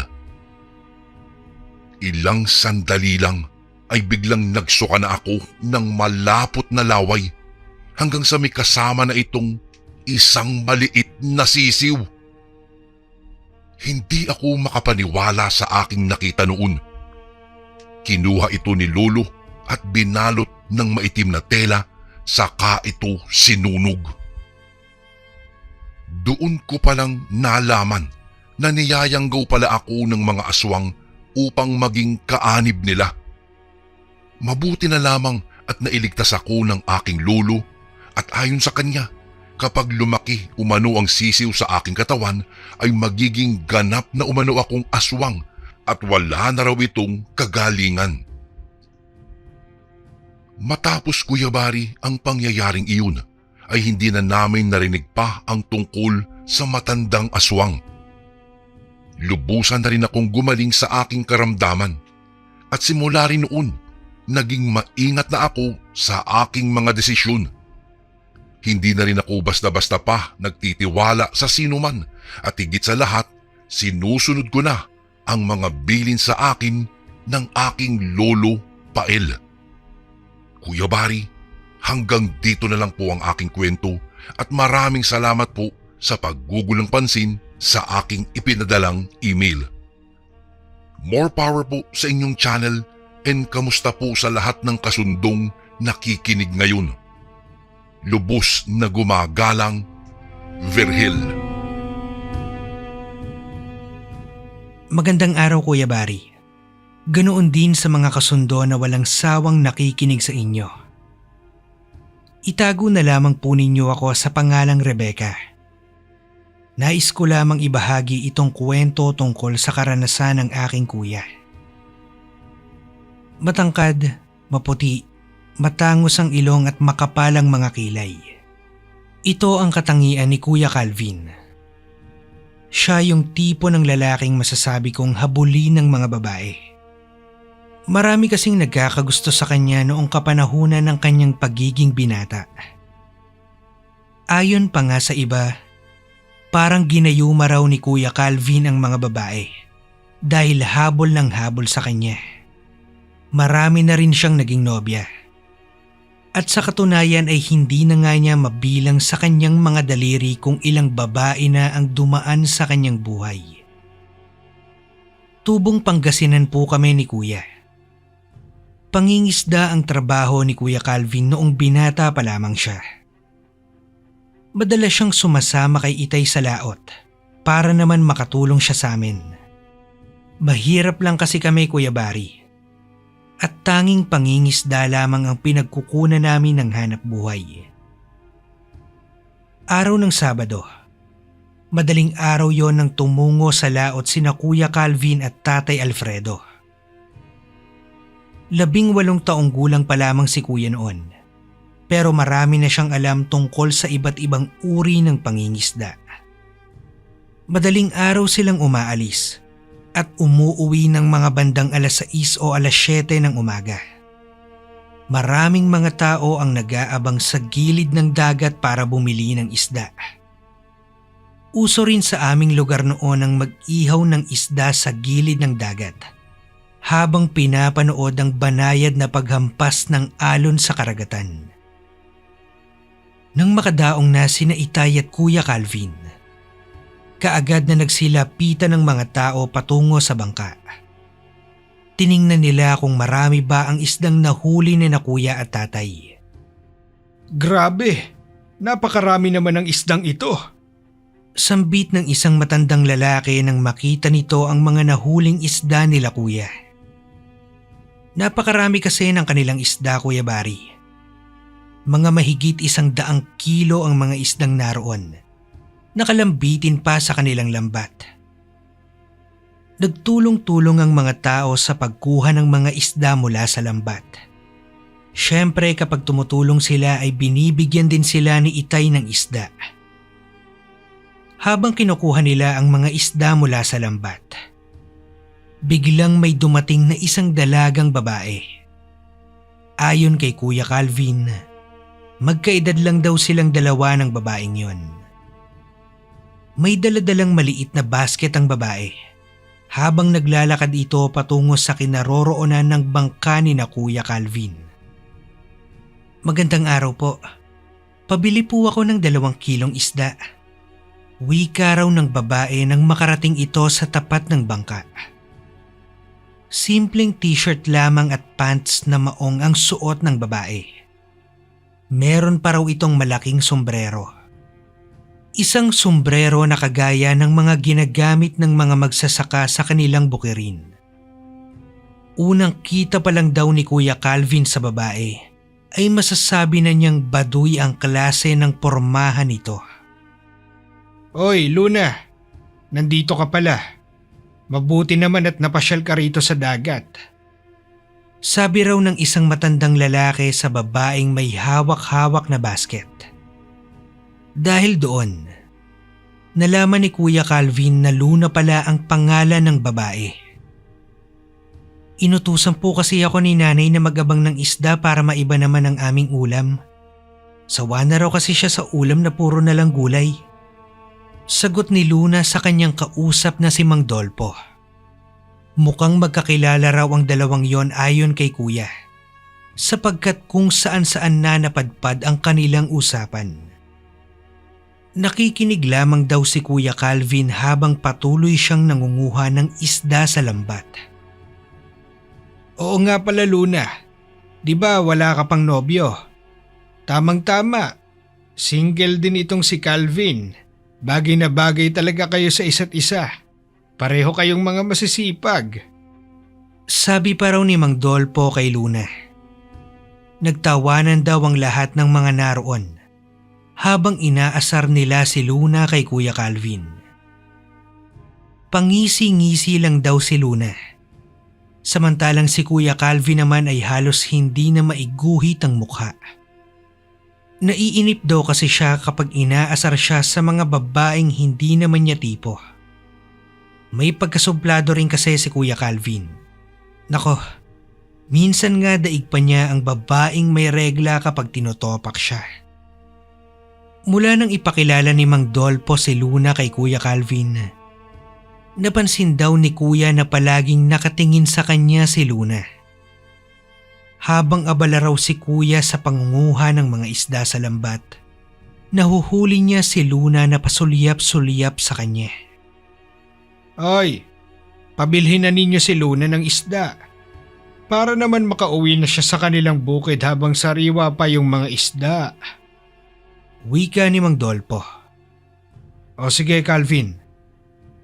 Ilang sandali lang ay biglang nagsuka na ako ng malapot na laway hanggang sa may kasama na itong isang maliit na sisiw. Hindi ako makapaniwala sa aking nakita noon. Kinuha ito ni Lolo at binalot ng maitim na tela saka ito sinunog. Doon ko palang nalaman na niyayanggaw pala ako ng mga aswang upang maging kaanib nila. Mabuti na lamang at nailigtas ako ng aking lolo at ayon sa kanya, kapag lumaki umano ang sisiw sa aking katawan ay magiging ganap na umano akong aswang at wala na raw itong kagalingan. Matapos, Kuya Bari, ang pangyayaring iyon, ay hindi na namin narinig pa ang tungkol sa matandang aswang. Lubusan na rin akong gumaling sa aking karamdaman at simula rin noon, naging maingat na ako sa aking mga desisyon. Hindi na rin ako basta-basta pa nagtitiwala sa sinuman at higit sa lahat, sinusunod ko na ang mga bilin sa akin ng aking Lolo Pael. Kuya Bari, hanggang dito na lang po ang aking kwento at maraming salamat po sa paggugulang pansin sa aking ipinadalang email. More power po sa inyong channel and kamusta po sa lahat ng kasundong nakikinig ngayon. Lubos na gumagalang, Virgil. Magandang araw, Kuya Bari. Ganoon din sa mga kasundo na walang sawang nakikinig sa inyo. Itago na lamang po ninyo ako sa pangalang Rebecca. Nais ko lamang ibahagi itong kwento tungkol sa karanasan ng aking kuya. Matangkad, maputi, matangos ang ilong at makapalang mga kilay. Ito ang katangian ni Kuya Calvin. Siya yung tipo ng lalaking masasabi kong habulin ng mga babae. Marami kasing nagkakagusto sa kanya noong kapanahunan ng kanyang pagiging binata. Ayon pa nga sa iba, parang ginayuma raw ni Kuya Calvin ang mga babae dahil habol ng habol sa kanya. Marami na rin siyang naging nobya. At sa katunayan ay hindi na nga niya mabilang sa kanyang mga daliri kung ilang babae na ang dumaan sa kanyang buhay. Tubong Pangasinan po kami ni Kuya. Pangingisda ang trabaho ni Kuya Calvin noong binata pa lamang siya. Madalas siyang sumasama kay Itay sa laot para naman makatulong siya sa amin. Mahirap lang kasi kami, Kuya Bari. At tanging pangingisda lamang ang pinagkukunan namin ng hanap buhay. Araw ng Sabado. Madaling araw yon nang tumungo sa laot sina Kuya Calvin at Tatay Alfredo. 18 taong gulang pa lamang si Kuya noon, pero marami na siyang alam tungkol sa iba't ibang uri ng pangingisda. Madaling araw silang umaalis at umuuwi ng mga bandang 6 o 7 ng umaga. Maraming mga tao ang nag-aabang sa gilid ng dagat para bumili ng isda. Uso rin sa aming lugar noon ang mag-ihaw ng isda sa gilid ng dagat habang pinapanood ang banayad na paghampas ng alon sa karagatan. Nang makadaong na sina Itay at Kuya Calvin, kaagad na nagsilapitan ng mga tao patungo sa bangka. Tiningnan nila kung marami ba ang isdang nahuli ni na Kuya at Tatay. Grabe! Napakarami naman ng isdang ito. Sambit ng isang matandang lalaki nang makita nito ang mga nahuling isda nila Kuya. Napakarami kasi ng kanilang isda, Kuya Bari. Mga mahigit 100 kilo ang mga isdang naroon. Nakalambitin pa sa kanilang lambat. Nagtulong-tulong ang mga tao sa pagkuha ng mga isda mula sa lambat. Siyempre kapag tumutulong sila ay binibigyan din sila ni Itay ng isda. Habang kinukuha nila ang mga isda mula sa lambat, biglang may dumating na isang dalagang babae. Ayon kay Kuya Calvin, magkaedad lang daw silang dalawa ng babaeng yon. May daladalang maliit na basket ang babae habang naglalakad ito patungo sa kinaroroonan ng bangka ni na Kuya Calvin. Magandang araw po. Pabili po ako ng 2 kilong isda. Wika raw ng babae nang makarating ito sa tapat ng bangka. Simpleng t-shirt lamang at pants na maong ang suot ng babae. Meron pa raw itong malaking sombrero. Isang sombrero na kagaya ng mga ginagamit ng mga magsasaka sa kanilang bukirin. Unang kita pa lang daw ni Kuya Calvin sa babae ay masasabi na niyang baduy ang klase ng pormahan nito. Oy, Luna! Nandito ka pala. Mabuti naman at napasyal ka rito sa dagat. Sabi raw ng isang matandang lalaki sa babaeng may hawak-hawak na basket. Dahil doon, nalaman ni Kuya Calvin na Luna pala ang pangalan ng babae. Inutusan po kasi ako ni nanay na magabang ng isda para maiba naman ang aming ulam. Sawa na raw kasi siya sa ulam na puro na lang gulay. Sagot ni Luna sa kanyang kausap na si Mang Dolpo. Mukhang magkakilala raw ang dalawang yon ayon kay Kuya, sapagkat kung saan-saan na napadpad ang kanilang usapan. Nakikinig lamang daw si Kuya Calvin habang patuloy siyang nangunguha ng isda sa lambat. Oo nga pala, Luna. Di ba wala ka pang nobyo? Tamang-tama. Single din itong si Calvin. Bagay na bagay talaga kayo sa isa't isa. Pareho kayong mga masisipag. Sabi pa raw ni Mang Dolpo kay Luna. Nagtawanan daw ang lahat ng mga naroon habang inaasar nila si Luna kay Kuya Calvin. Pangisi-ngisi lang daw si Luna. Samantalang si Kuya Calvin naman ay halos hindi na maiguhit ang mukha. Naiinip daw kasi siya kapag inaasar siya sa mga babaeng hindi naman niya tipo. May pagkasuplado rin kasi si Kuya Calvin. Nako, minsan nga daig pa niya ang babaeng may regla kapag tinutopak siya. Mula nang ipakilala ni Mang Dolpo si Luna kay Kuya Calvin, napansin daw ni Kuya na palaging nakatingin sa kanya si Luna. Habang abala raw si Kuya sa pangunguha ng mga isda sa lambat, nahuhuli niya si Luna na pasulyap-sulyap sa kanya. Oy, pabilhin na ninyo si Luna ng isda. Para naman makauwi na siya sa kanilang bukid habang sariwa pa yung mga isda. Wika ni Mang Dolpo. O sige, Calvin.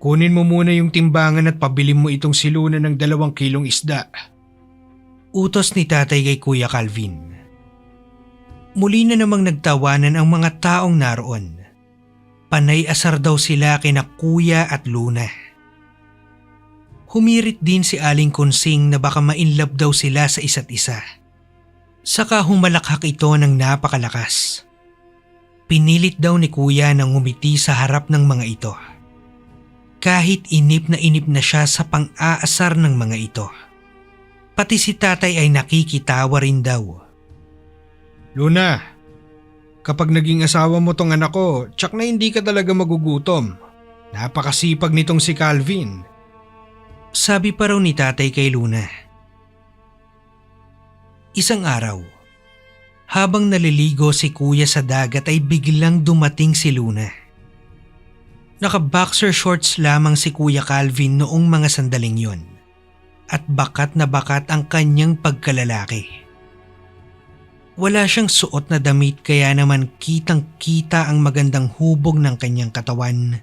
Kunin mo muna yung timbangan at pabilin mo itong si Luna ng 2 kilong isda. Utos ni Tatay kay Kuya Calvin. Muli na namang nagtawanan ang mga taong naroon. Panay asar daw sila kina Kuya at Luna. Humirit din si Aling Konsing na baka ma-inlove daw sila sa isa't isa. Saka humalakhak ito ng napakalakas. Pinilit daw ni Kuya na ngumiti sa harap ng mga ito. Kahit inip na siya sa pang-aasar ng mga ito. Pati si Tatay ay nakikitawa rin daw. Luna, kapag naging asawa mo tong anak ko, tsak na hindi ka talaga magugutom. Napakasipag nitong si Calvin. Sabi pa raw ni Tatay kay Luna. Isang araw, Habang naliligo si kuya sa dagat ay biglang dumating si Luna. Naka-boxer shorts lamang si Kuya Calvin noong mga sandaling yon at bakat na bakat ang kanyang pagkalalaki. Wala siyang suot na damit kaya naman kitang-kita ang magandang hubog ng kanyang katawan,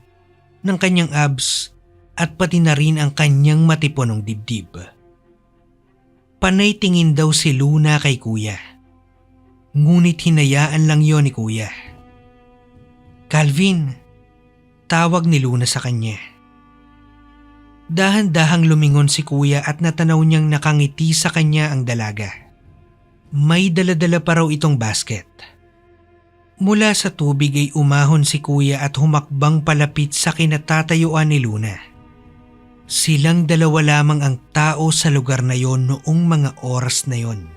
ng kanyang abs at pati na rin ang kanyang matipunong dibdib. Panay tingin daw si Luna kay Kuya. Ngunit hinayaan lang yon ni Kuya. "Calvin," tawag ni Luna sa kanya. Dahan-dahang lumingon si Kuya at natanaw niyang nakangiti sa kanya ang dalaga. May daladala pa raw itong basket. Mula sa tubig ay umahon si Kuya at humakbang palapit sa kinatatayuan ni Luna. Silang dalawa lamang ang tao sa lugar na yon noong mga oras na yon.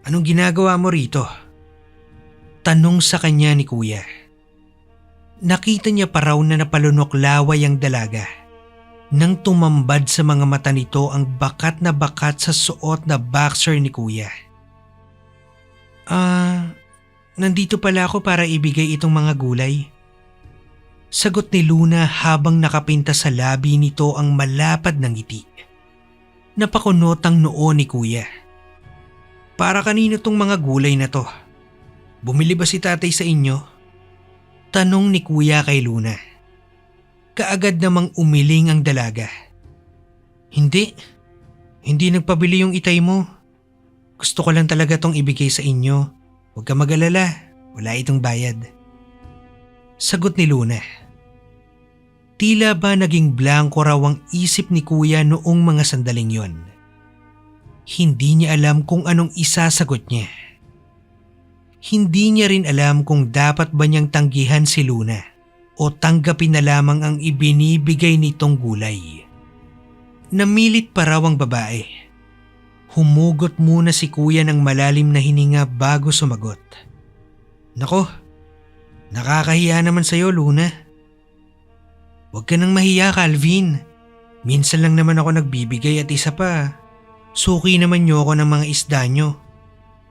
"Anong ginagawa mo rito?" tanong sa kanya ni Kuya. Nakita niya pa raw na napalunok laway ang dalaga nang tumambad sa mga mata nito ang bakat na bakat sa suot na boxer ni Kuya. Nandito pala ako para ibigay itong mga gulay," sagot ni Luna habang nakapinta sa labi nito ang malapad na ngiti. Napakunot ang noo ni Kuya. "Para kanino tong mga gulay na to? Bumili ba si tatay sa inyo?" tanong ni Kuya kay Luna. Kaagad namang umiling ang dalaga. Hindi nagpabili yung itay mo. Gusto ko lang talaga tong ibigay sa inyo. Huwag ka mag-alala, wala itong bayad," sagot ni Luna. Tila ba naging blanko raw ang isip ni Kuya noong mga sandaling yon. Hindi niya alam kung anong isasagot niya. Hindi niya rin alam kung dapat ba niyang tanggihan si Luna o tanggapin na lamang ang ibinibigay nitong gulay. Namilit pa raw ang babae. Humugot muna si Kuya ng malalim na hininga bago sumagot. "Nako, nakakahiya naman sa'yo, Luna." "Huwag ka nang mahiya, Calvin. Minsan lang naman ako nagbibigay at isa pa, suki naman niyo ako ng mga isda niyo.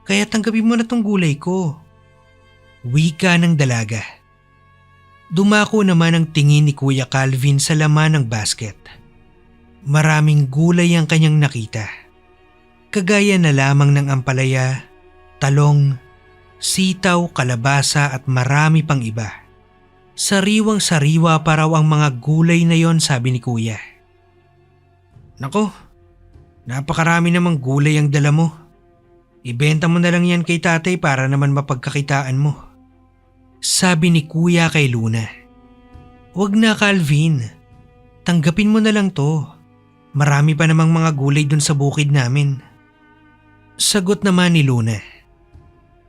Kaya tanggapin mo na tong gulay ko," wika ng dalaga. Dumako naman ang tingin ni Kuya Calvin sa laman ng basket. Maraming gulay ang kanyang nakita. Kagaya na lamang ng ampalaya, talong, sitaw, kalabasa at marami pang iba. Sariwang-sariwa pa raw ang mga gulay na yon, sabi ni Kuya. "Nako, napakarami namang gulay ang dala mo. Ibenta mo na lang yan kay tatay para naman mapagkakitaan mo," sabi ni Kuya kay Luna. "Wag na, Calvin. Tanggapin mo na lang to. Marami pa namang mga gulay dun sa bukid namin," sagot naman ni Luna.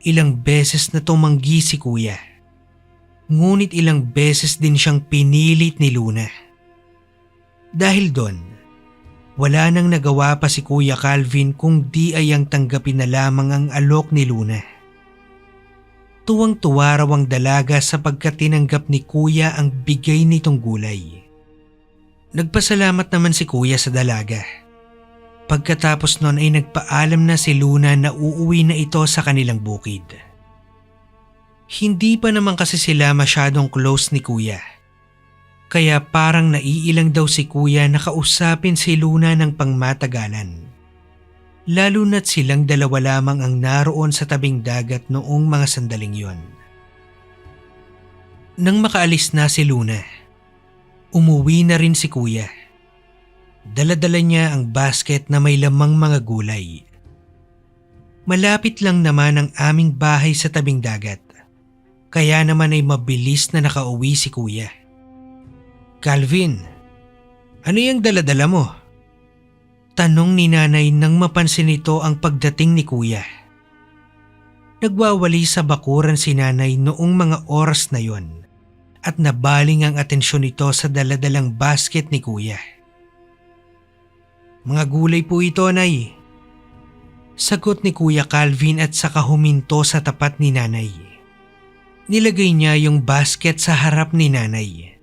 Ilang beses na tumanggi si Kuya. Ngunit ilang beses din siyang pinilit ni Luna. Dahil doon, wala nang nagawa pa si Kuya Calvin kung di ay ang tanggapin na lamang ang alok ni Luna. Tuwang-tuwa raw ang dalaga sapagkat tinanggap ni Kuya ang bigay nitong gulay. Nagpasalamat naman si Kuya sa dalaga. Pagkatapos nun ay nagpaalam na si Luna na uuwi na ito sa kanilang bukid. Hindi pa naman kasi sila masyadong close ni Kuya. Kaya parang naiilang daw si Kuya na kausapin si Luna ng pangmatagalan. Lalo na't silang dalawa lamang ang naroon sa tabing dagat noong mga sandaling yon. Nang makaalis na si Luna, umuwi na rin si Kuya. Dala-dala niya ang basket na may lamang mga gulay. Malapit lang naman ang aming bahay sa tabing dagat. Kaya naman ay mabilis na nakauwi si Kuya. "Calvin, ano yung dala-dala mo?" tanong ni Nanay nang mapansin nito ang pagdating ni Kuya. Nagwawali sa bakuran si Nanay noong mga oras na yon at nabaling ang atensyon nito sa daladalang basket ni Kuya. "Mga gulay po ito, Nay," sagot ni Kuya Calvin at saka huminto sa tapat ni Nanay. Nilagay niya yung basket sa harap ni Nanay.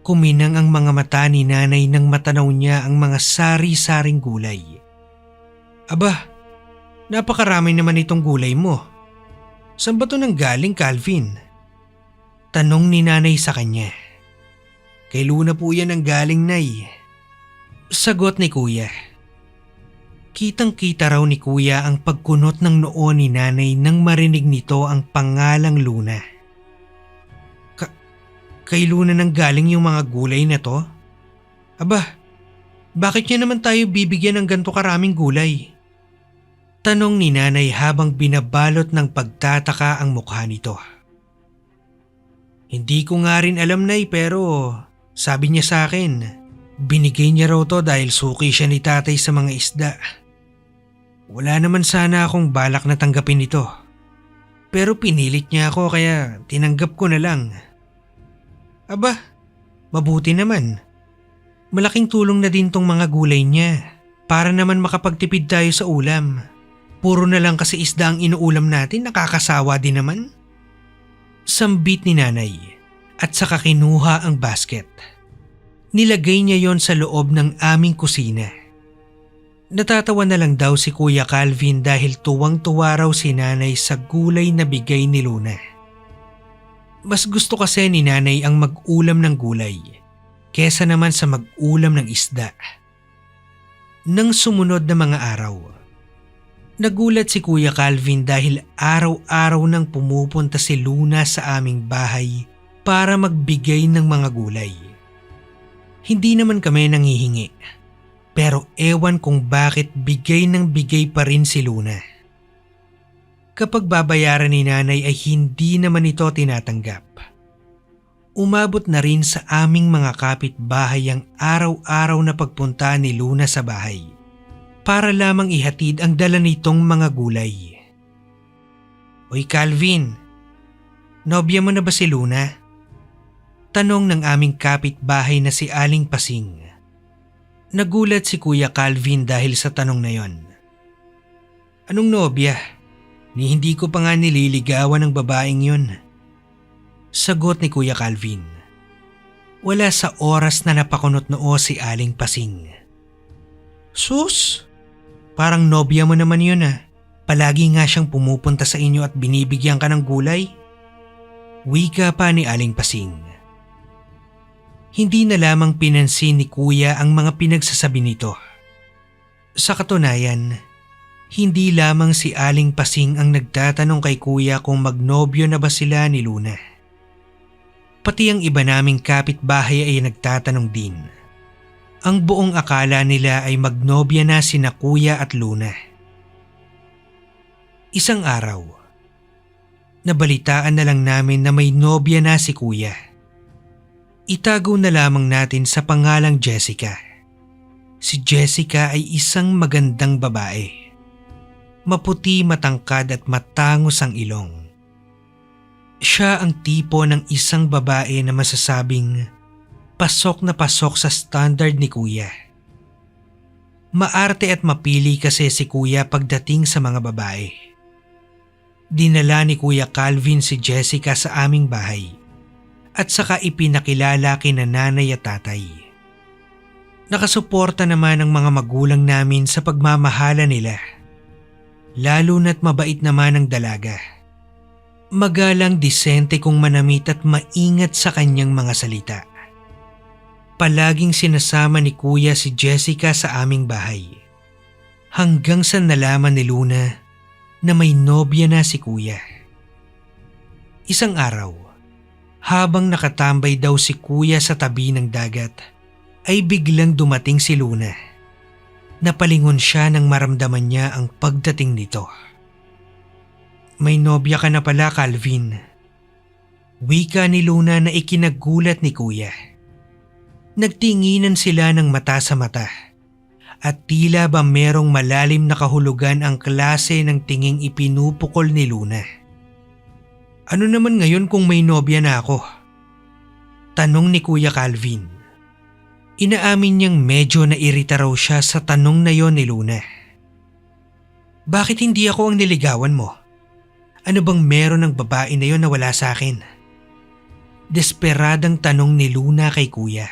Kuminang ang mga mata ni Nanay nang matanaw niya ang mga sari-saring gulay. "Aba, Napakarami naman itong gulay mo. Saan ba ito nanggaling, Calvin? Tanong ni nanay sa kanya. Kay Luna po yan ang galing, Nay. Sagot ni kuya. Kitang-kita raw ni kuya ang pagkunot ng noo ni nanay nang marinig nito ang pangalang Luna. Kay Luna nang galing yung mga gulay na to? Aba, bakit niya naman tayo bibigyan ng ganito karaming gulay? Tanong ni nanay habang binabalot ng pagtataka ang mukha nito. Hindi ko nga rin alam, Nay, pero sabi niya sa akin, binigay niya raw to dahil suki siya ni tatay sa mga isda. Wala naman sana akong balak na tanggapin ito. Pero pinilit niya ako kaya tinanggap ko na lang. Aba, mabuti naman. Malaking tulong na din tong mga gulay niya para naman makapagtipid tayo sa ulam. Puro na lang kasi isda ang inuulam natin, nakakasawa din naman. Sambit ni nanay at saka kinuha ang basket. Nilagay niya yon sa loob ng aming kusina. Natatawa na lang daw si Kuya Calvin dahil tuwang-tuwa raw si nanay sa gulay na bigay ni Luna. Mas gusto kasi ni nanay ang mag-ulam ng gulay kesa naman sa mag-ulam ng isda. Nang sumunod na mga araw, nagulat si Kuya Calvin dahil araw-araw nang pumupunta si Luna sa aming bahay para magbigay ng mga gulay. Hindi naman kami nanghihingi, pero ewan kung bakit bigay ng bigay pa rin si Luna. Kapag babayaran ni nanay ay hindi naman ito tinatanggap. Umabot na rin sa aming mga kapitbahay ang araw-araw na pagpunta ni Luna sa bahay para lamang ihatid ang dala nitong mga gulay. Oy Calvin, nobya mo na ba si Luna? Tanong ng aming kapitbahay na si Aling Pasing. Nagulat si Kuya Calvin dahil sa tanong na yon. Anong nobya? Ni hindi ko pa nga nililigawan ng babaeng yun. Sagot ni Kuya Calvin. Wala sa oras na napakunot noo si Aling Pasing. Sus, parang nobya mo naman yun ah. Palagi nga siyang pumupunta sa inyo at binibigyan ka ng gulay. Wika pa ni Aling Pasing. Hindi na lamang pinansin ni Kuya ang mga pinagsasabi nito. Sa katunayan, hindi lamang si Aling Pasing ang nagtatanong kay Kuya kung magnobyo na ba sila ni Luna. Pati ang iba naming kapitbahay ay nagtatanong din. Ang buong akala nila ay magnobya na sina Kuya at Luna. Isang araw, nabalitaan na lang namin na may nobya na si Kuya. Itago na lamang natin sa pangalang Jessica. Si Jessica ay isang magandang babae. Maputi, matangkad at matangos ang ilong. Siya ang tipo ng isang babae na masasabing pasok na pasok sa standard ni Kuya. Maarte at mapili kasi si Kuya pagdating sa mga babae. Dinala ni Kuya Calvin si Jessica sa aming bahay at saka ipinakilala kina nanay at tatay. Nakasuporta naman ang mga magulang namin sa pagmamahala nila. Lalo na't mabait naman ang dalaga. Magalang, disente kung manamit at maingat sa kanyang mga salita. Palaging sinasama ni Kuya si Jessica sa aming bahay. Hanggang sa nalaman ni Luna na may nobya na si Kuya. Isang araw, habang nakatambay daw si Kuya sa tabi ng dagat, ay biglang dumating si Luna. Napalingon siya nang maramdaman niya ang pagdating nito. May nobya ka na pala, Calvin. Wika ni Luna na ikinagulat ni Kuya. Nagtinginan sila ng mata sa mata at tila ba merong malalim na kahulugan ang klase ng tinging ipinupukol ni Luna. Ano naman ngayon kung may nobya na ako? Tanong ni Kuya Calvin. Inaamin niyang medyo nairita raw siya sa tanong na yon ni Luna. Bakit hindi ako ang niligawan mo? Ano bang meron ng babae na yon na wala sa akin? Desperadang tanong ni Luna kay Kuya.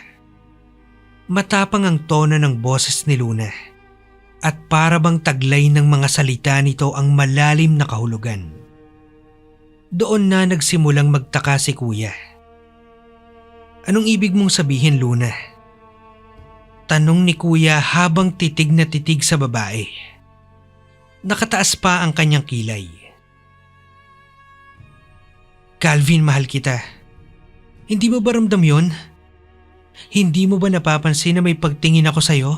Matapang ang tono ng boses ni Luna. at para bang taglay ng mga salita nito ang malalim na kahulugan. Doon na nagsimulang magtaka si kuya. Anong ibig mong sabihin, Luna? Tanong ni kuya habang titig na titig sa babae. Nakataas pa ang kanyang kilay. Calvin, mahal kita. Hindi mo ba ramdam yon? Hindi mo ba napapansin na may pagtingin ako sa'yo?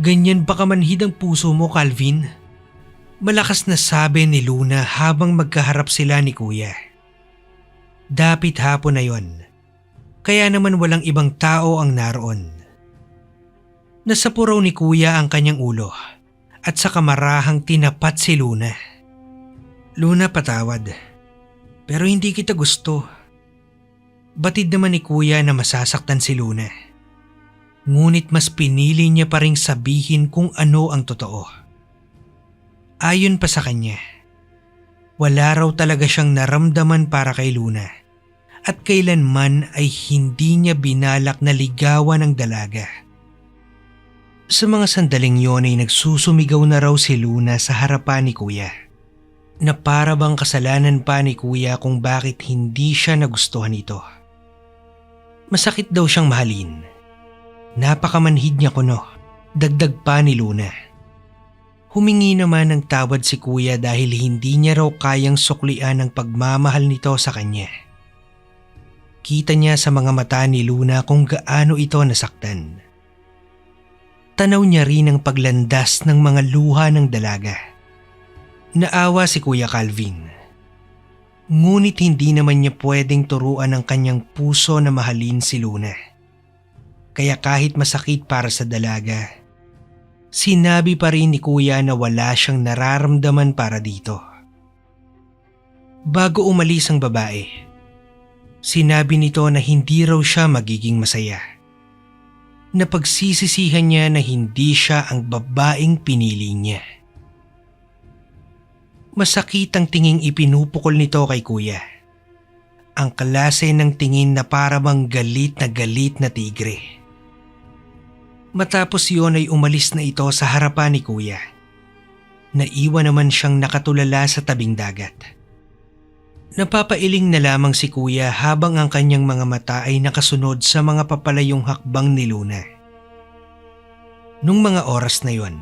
Ganyan ba kamanhid ang puso mo, Calvin? Malakas na sabi ni Luna habang magkaharap sila ni kuya. Dapit hapon na yon, kaya naman walang ibang tao ang naroon. Nasapuraw ni kuya ang kanyang ulo at sa kamarahang tinapat si Luna. Luna, patawad. Pero hindi kita gusto. Batid naman ni kuya na masasaktan si Luna. Ngunit mas pinili niya pa ring sabihin kung ano ang totoo. Ayon pa sa kanya, wala raw talaga siyang naramdaman para kay Luna at kailanman ay hindi niya binalak na ligawan ang dalaga. Sa mga sandaling yon ay nagsusumigaw na raw si Luna sa harapan ni kuya, na para bang kasalanan pa ni kuya kung bakit hindi siya nagustuhan nito. Masakit daw siyang mahalin. Napakamanhid niya kuno, dagdag pa ni Luna. Humingi naman ng tawad si kuya dahil hindi niya raw kayang suklian ang pagmamahal nito sa kanya. Kita niya sa mga mata ni Luna kung gaano ito nasaktan. Tanaw niya rin ang paglandas ng mga luha ng dalaga. Naawa si Kuya Calvin. Ngunit hindi naman niya pwedeng turuan ang kanyang puso na mahalin si Luna. Kaya kahit masakit para sa dalaga, sinabi pa rin ni kuya na wala siyang nararamdaman para dito. Bago umalis ang babae, sinabi nito na hindi raw siya magiging masaya. Napagsisisihan niya na hindi siya ang babaeng pinili niya. Masakit ang tinging ipinupukol nito kay kuya. Ang klase ng tingin na para bang galit na tigre. Matapos yon ay umalis na ito sa harapan ni kuya. Naiwan naman siyang nakatulala sa tabing dagat. Napapailing na lamang si kuya habang ang kanyang mga mata ay nakasunod sa mga papalayong hakbang ni Luna. Nung mga oras na yon,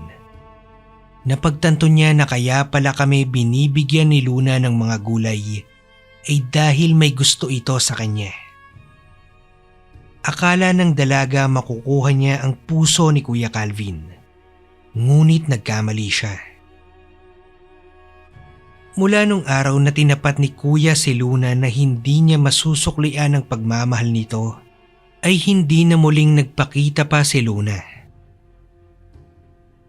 napagtanto niya na kaya pala kami binibigyan ni Luna ng mga gulay ay dahil may gusto ito sa kanya. Akala ng dalaga makukuha niya ang puso ni Kuya Calvin, ngunit nagkamali siya. Mula nung araw na tinapat ni Kuya si Luna na hindi niya masusuklian ang pagmamahal nito, ay hindi na muling nagpakita pa si Luna.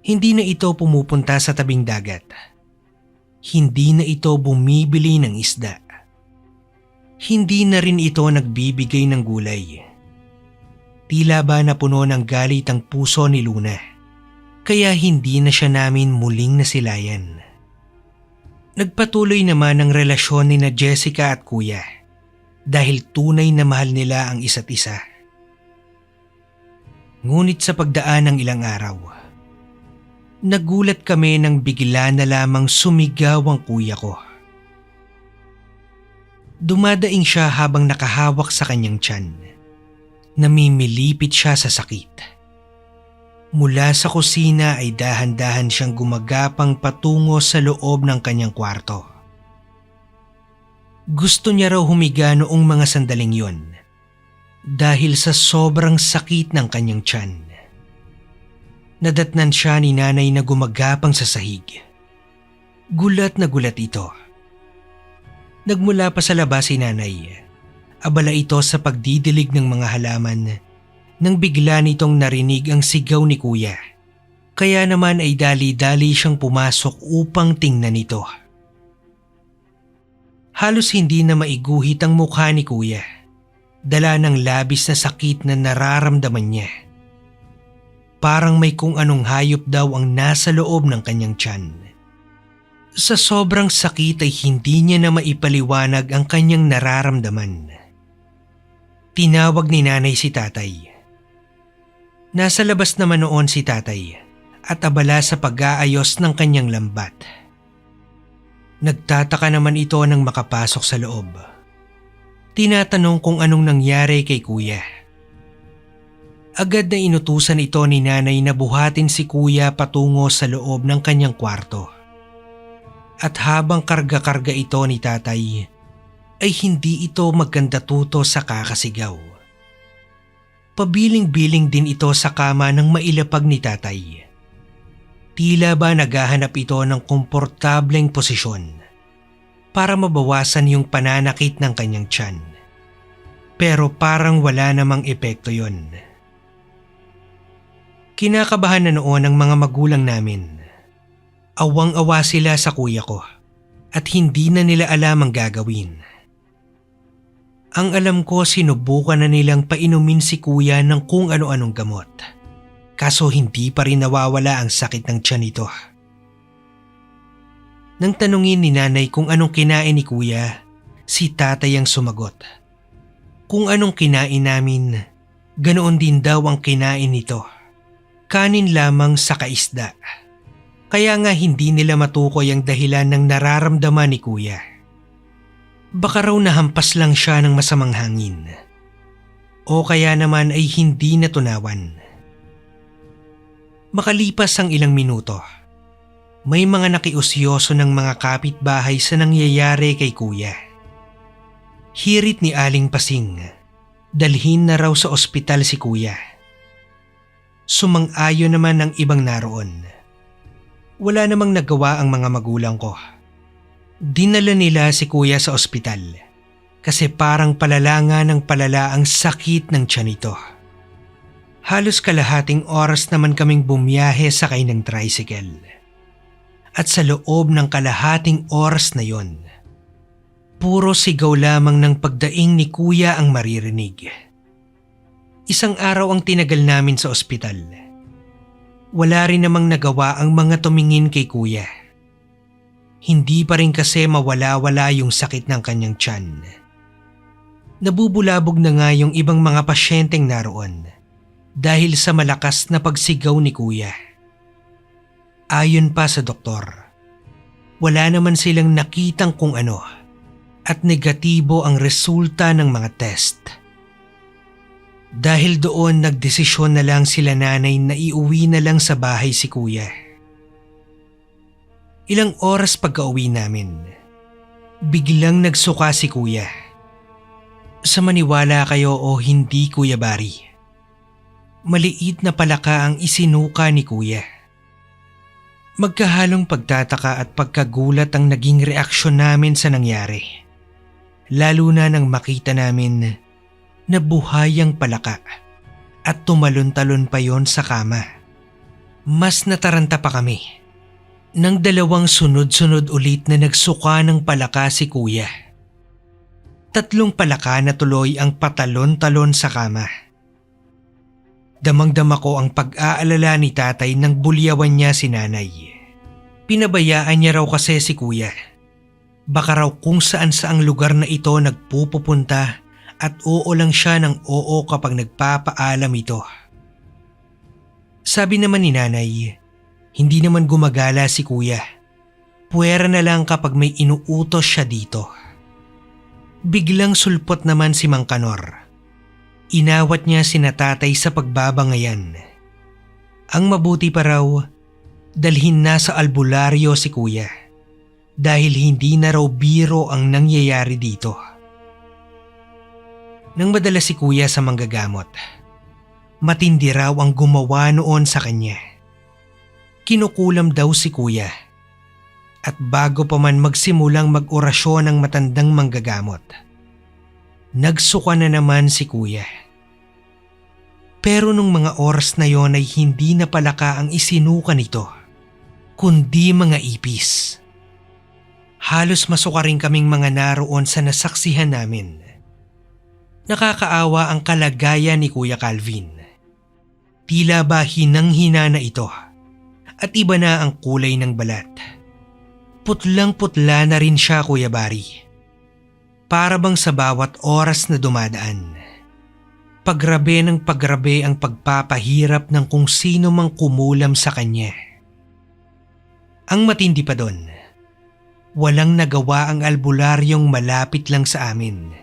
Hindi na ito pumupunta sa tabing dagat. Hindi na ito bumibili ng isda. Hindi na rin ito nagbibigay ng gulay. Tila ba napuno ng galit ang puso ni Luna, kaya hindi na siya namin muling nasilayan. Nagpatuloy naman ang relasyon ni na Jessica at kuya dahil tunay na mahal nila ang isa't isa. Ngunit sa pagdaan ng ilang araw, nagulat kami nang bigla na lamang sumigaw ang kuya ko. Dumadaing siya habang nakahawak sa kanyang tiyan. Namimilipit siya sa sakit. Mula sa kusina ay dahan-dahan siyang gumagapang patungo sa loob ng kanyang kwarto. Gusto niya raw humiga noong mga sandaling yon dahil sa sobrang sakit ng kanyang tiyan. Nadatnan siya ni nanay na gumagapang sa sahig. Gulat na gulat ito. Nagmula pa sa labas si nanay. Abala ito sa pagdidilig ng mga halaman nang bigla nitong narinig ang sigaw ni kuya. Kaya naman ay dali-dali siyang pumasok upang tingnan ito. Halos hindi na maiguhit ang mukha ni kuya. Dala ng labis na sakit na nararamdaman niya. Parang may kung anong hayop daw ang nasa loob ng kanyang tiyan. Sa sobrang sakit ay hindi niya na maipaliwanag ang kanyang nararamdaman. Tinawag ni nanay si tatay. Nasa labas naman noon si tatay at abala sa pag-aayos ng kanyang lambat. Nagtataka naman ito nang makapasok sa loob. Tinatanong kung anong nangyari kay kuya. Agad na inutusan ito ni nanay na buhatin si kuya patungo sa loob ng kanyang kwarto. At habang karga-karga ito ni tatay, ay hindi ito maganda tuto sa kakasigaw. Pabiling-biling din ito sa kama ng mailapag ni tatay. Tila ba naghahanap ito ng komportableng posisyon para mabawasan yung pananakit ng kanyang tiyan. Pero parang wala namang epekto yon. Kinakabahan na noon ang mga magulang namin. Awang-awa sila sa kuya ko at hindi na nila alam ang gagawin. Ang alam ko, sinubukan na nilang painumin si kuya ng kung ano-anong gamot. Kaso hindi pa rin nawawala ang sakit ng tiyan nito. Nang tanungin ni nanay kung anong kinain ni kuya, si tatay ang sumagot. Kung anong kinain namin, ganoon din daw ang kinain nito. Kanin lamang sa kaisda. Kaya nga hindi nila matukoy ang dahilan ng nararamdaman ni kuya. Baka raw nahampas lang siya ng masamang hangin. O kaya naman ay hindi natunawan. Makalipas ang ilang minuto, may mga nakiusyoso ng mga kapitbahay sa nangyayari kay kuya. Hirit ni Aling Pasing, dalhin na raw sa ospital si kuya. Sumang-ayon naman ng ibang naroon. Wala namang nagawa ang mga magulang ko. Dinala nila si kuya sa ospital kasi parang palala nga ng palala ang sakit ng tiyan nito. Halos kalahating oras naman kaming bumiyahe sakay ng tricycle. At sa loob ng kalahating oras na yon, puro sigaw lamang ng pagdaing ni kuya ang maririnig. Isang araw ang tinagal namin sa ospital. Wala rin namang nagawa ang mga tumingin kay kuya. Hindi pa rin kasi mawala-wala yung sakit ng kanyang tiyan. Nabubulabog na nga yung ibang mga pasyenteng naroon dahil sa malakas na pagsigaw ni kuya. Ayon pa sa doktor, wala naman silang nakitang kung ano at negatibo ang resulta ng mga test. Dahil doon nagdesisyon na lang sila nanay na iuwi na lang sa bahay si kuya. Ilang oras pagka-uwi namin, biglang nagsuka si kuya. Sa maniwala kayo o hindi, Kuya Barry, maliit na palaka ang isinuka ni kuya. Magkahalong pagtataka at pagkagulat ang naging reaksyon namin sa nangyari. Lalo na nang makita namin na buhay ang palaka at tumalon-talon pa yon sa kama. Mas nataranta pa kami nang dalawang sunod-sunod ulit na nagsuka ng palaka si kuya. 3 palaka na tuloy ang patalon-talon sa kama. Damang-dama ko ang pag-aalala ni tatay nang bulyawan niya si nanay. Pinabayaan niya raw kasi si kuya. Baka raw kung saan-saang lugar na ito nagpupunta at oo lang siya ng oo kapag nagpapaalam ito. Sabi naman ni nanay, hindi naman gumagala si kuya. Puwera na lang kapag may inuutos siya dito. Biglang sulpot naman si Mang Kanor. Inawat niya si natatay sa pagbabangayan. Ang mabuti pa raw, dalhin na sa albularyo si kuya dahil hindi na raw biro ang nangyayari dito. Nang madala si kuya sa manggagamot, matindi raw ang gumawa noon sa kanya. Kinukulam daw si kuya at bago pa man magsimulang mag-orasyon ang matandang manggagamot, nagsuka na naman si kuya. Pero nung mga oras na yon ay hindi na palaka ang isinuka nito, kundi mga ipis. Halos masuka rin kaming mga naroon sa nasaksihan namin. Nakakaawa ang kalagayan ni Kuya Calvin. Tila ba hinang-hina na ito at iba na ang kulay ng balat. Putlang-putla na rin siya, Kuya Barry. Para bang sa bawat oras na dumadaan, Pagrabe ng pagrabe ang pagpapahirap ng kung sino mang kumulam sa kanya. Ang matindi pa doon, walang nagawa ang albularyong malapit lang sa amin.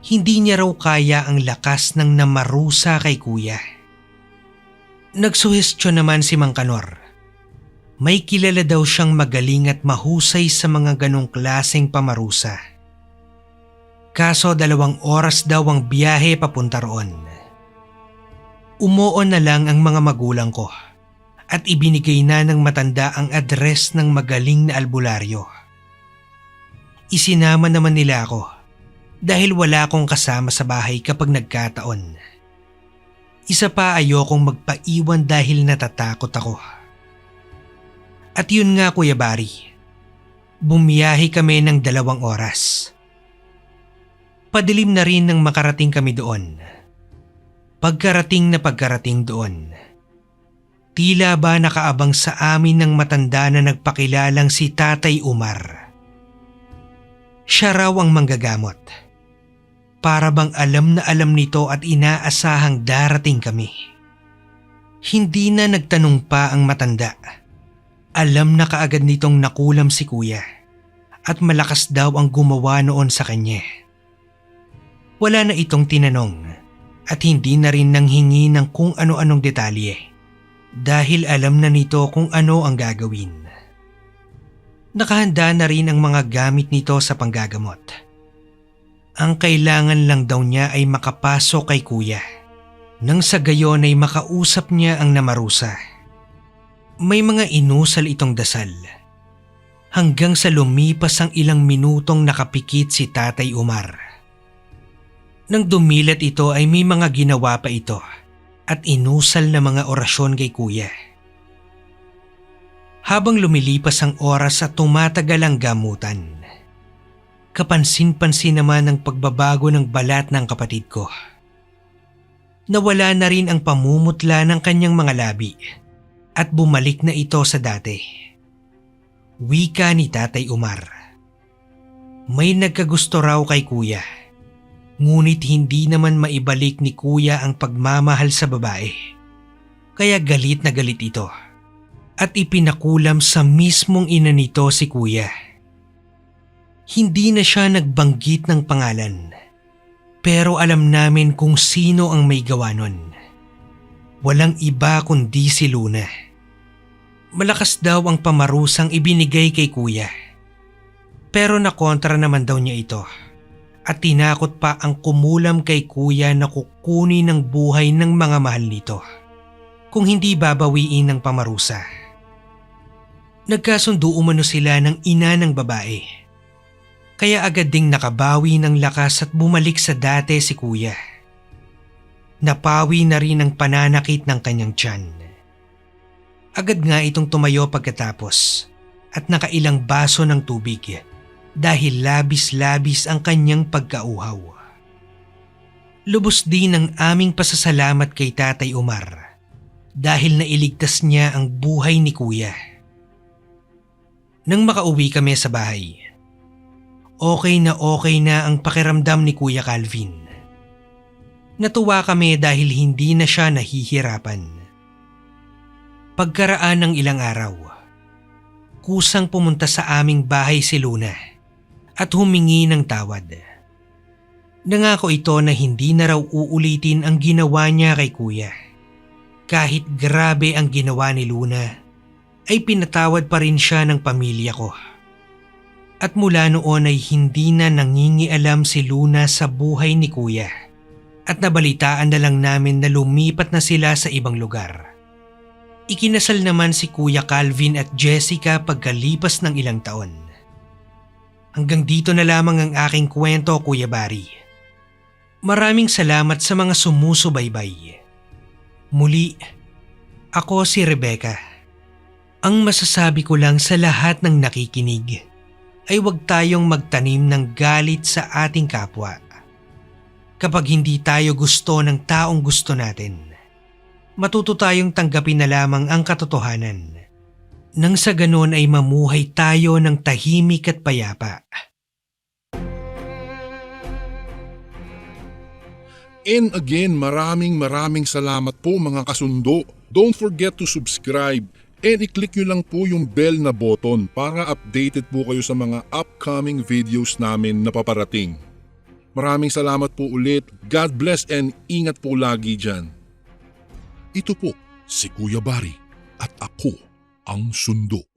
Hindi niya raw kaya ang lakas ng namarusa kay kuya. Nagsuhestyon naman si Mang Kanor. May kilala daw siyang magaling at mahusay sa mga ganong klaseng pamarusa. Kaso 2 oras daw ang biyahe papunta roon. Umuon na lang ang mga magulang ko at ibinigay na ng matanda ang address ng magaling na albularyo. Isinama naman nila ako dahil wala akong kasama sa bahay kapag nagkataon. Isa pa, ayokong magpaiwan dahil natatakot ako. At yun nga, Kuya Barry, bumiyahe kami ng 2 oras. Padilim na rin nang makarating kami doon. Pagkarating doon, tila ba nakaabang sa amin ng matanda na nagpakilalang si Tatay Umar. Siya raw ang manggagamot. Para bang alam na alam nito at inaasahang darating kami. Hindi na nagtanong pa ang matanda. Alam na kaagad nitong nakulam si kuya at malakas daw ang gumawa noon sa kanya. Wala na itong tinanong at hindi na rin nanghingi ng kung ano-anong detalye dahil alam na nito kung ano ang gagawin. Nakahanda na rin ang mga gamit nito sa panggagamot. Ang kailangan lang daw niya ay makapasok kay kuya. Nang sa gayon ay makausap niya ang namarusa. May mga inusal itong dasal. Hanggang sa lumipas ang ilang minutong nakapikit si Tatay Umar. Nang dumilat ito ay may mga ginawa pa ito at inusal na mga orasyon kay kuya. Habang lumilipas ang oras at tumatagal ang gamutan, kapansin-pansin naman ang pagbabago ng balat ng kapatid ko. Nawala na rin ang pamumutla ng kanyang mga labi at bumalik na ito sa dati. Wika ni Tatay Umar. May nagkagusto raw kay kuya. Ngunit hindi naman maibalik ni kuya ang pagmamahal sa babae. Kaya galit na galit ito at ipinakulam sa mismong ina nito si kuya. Hindi na siya nagbanggit ng pangalan, pero alam namin kung sino ang may gawa nun. Walang iba kundi si Luna. Malakas daw ang pamarusang ibinigay kay kuya. Pero nakontra naman daw niya ito. At tinakot pa ang kumulam kay kuya na kukunin ng buhay ng mga mahal nito kung hindi babawiin ng pamarusa. Nagkasundo umano sila ng ina ng babae. Kaya agad ding nakabawi ng lakas at bumalik sa dati si kuya. Napawi na rin ang pananakit ng kanyang tiyan. Agad nga itong tumayo pagkatapos at nakailang baso ng tubig. Dahil labis-labis ang kanyang pagkauhaw. Lubos din ang aming pasasalamat kay Tatay Umar dahil nailigtas niya ang buhay ni kuya. Nang makauwi kami sa bahay, okay na ang pakiramdam ni Kuya Calvin. Natuwa kami dahil hindi na siya nahihirapan. Pagkaraan ng ilang araw, kusang pumunta sa aming bahay si Luna at humingi ng tawad. Nangako ito na hindi na raw uulitin ang ginawa niya kay kuya. Kahit grabe ang ginawa ni Luna, ay pinatawad pa rin siya ng pamilya ko. At mula noon ay hindi na nangingialam si Luna sa buhay ni kuya. At nabalitaan na lang namin na lumipat na sila sa ibang lugar. Ikinasal naman si Kuya Calvin at Jessica pagkalipas ng ilang taon. Hanggang dito na lamang ang aking kwento, Kuya Barry. Maraming salamat sa mga sumusubaybay. Muli, ako si Rebecca. Ang masasabi ko lang sa lahat ng nakikinig ay huwag tayong magtanim ng galit sa ating kapwa. Kapag hindi tayo gusto ng taong gusto natin, matuto tayong tanggapin na lamang ang katotohanan. Nang sa ganon ay mamuhay tayo ng tahimik at payapa. And again, maraming salamat po mga kasundo. Don't forget to subscribe and i-click nyo lang po yung bell na button para updated po kayo sa mga upcoming videos namin na paparating. Maraming salamat po ulit. God bless and ingat po lagi dyan. Ito po si Kuya Bari at ako ang Sundo.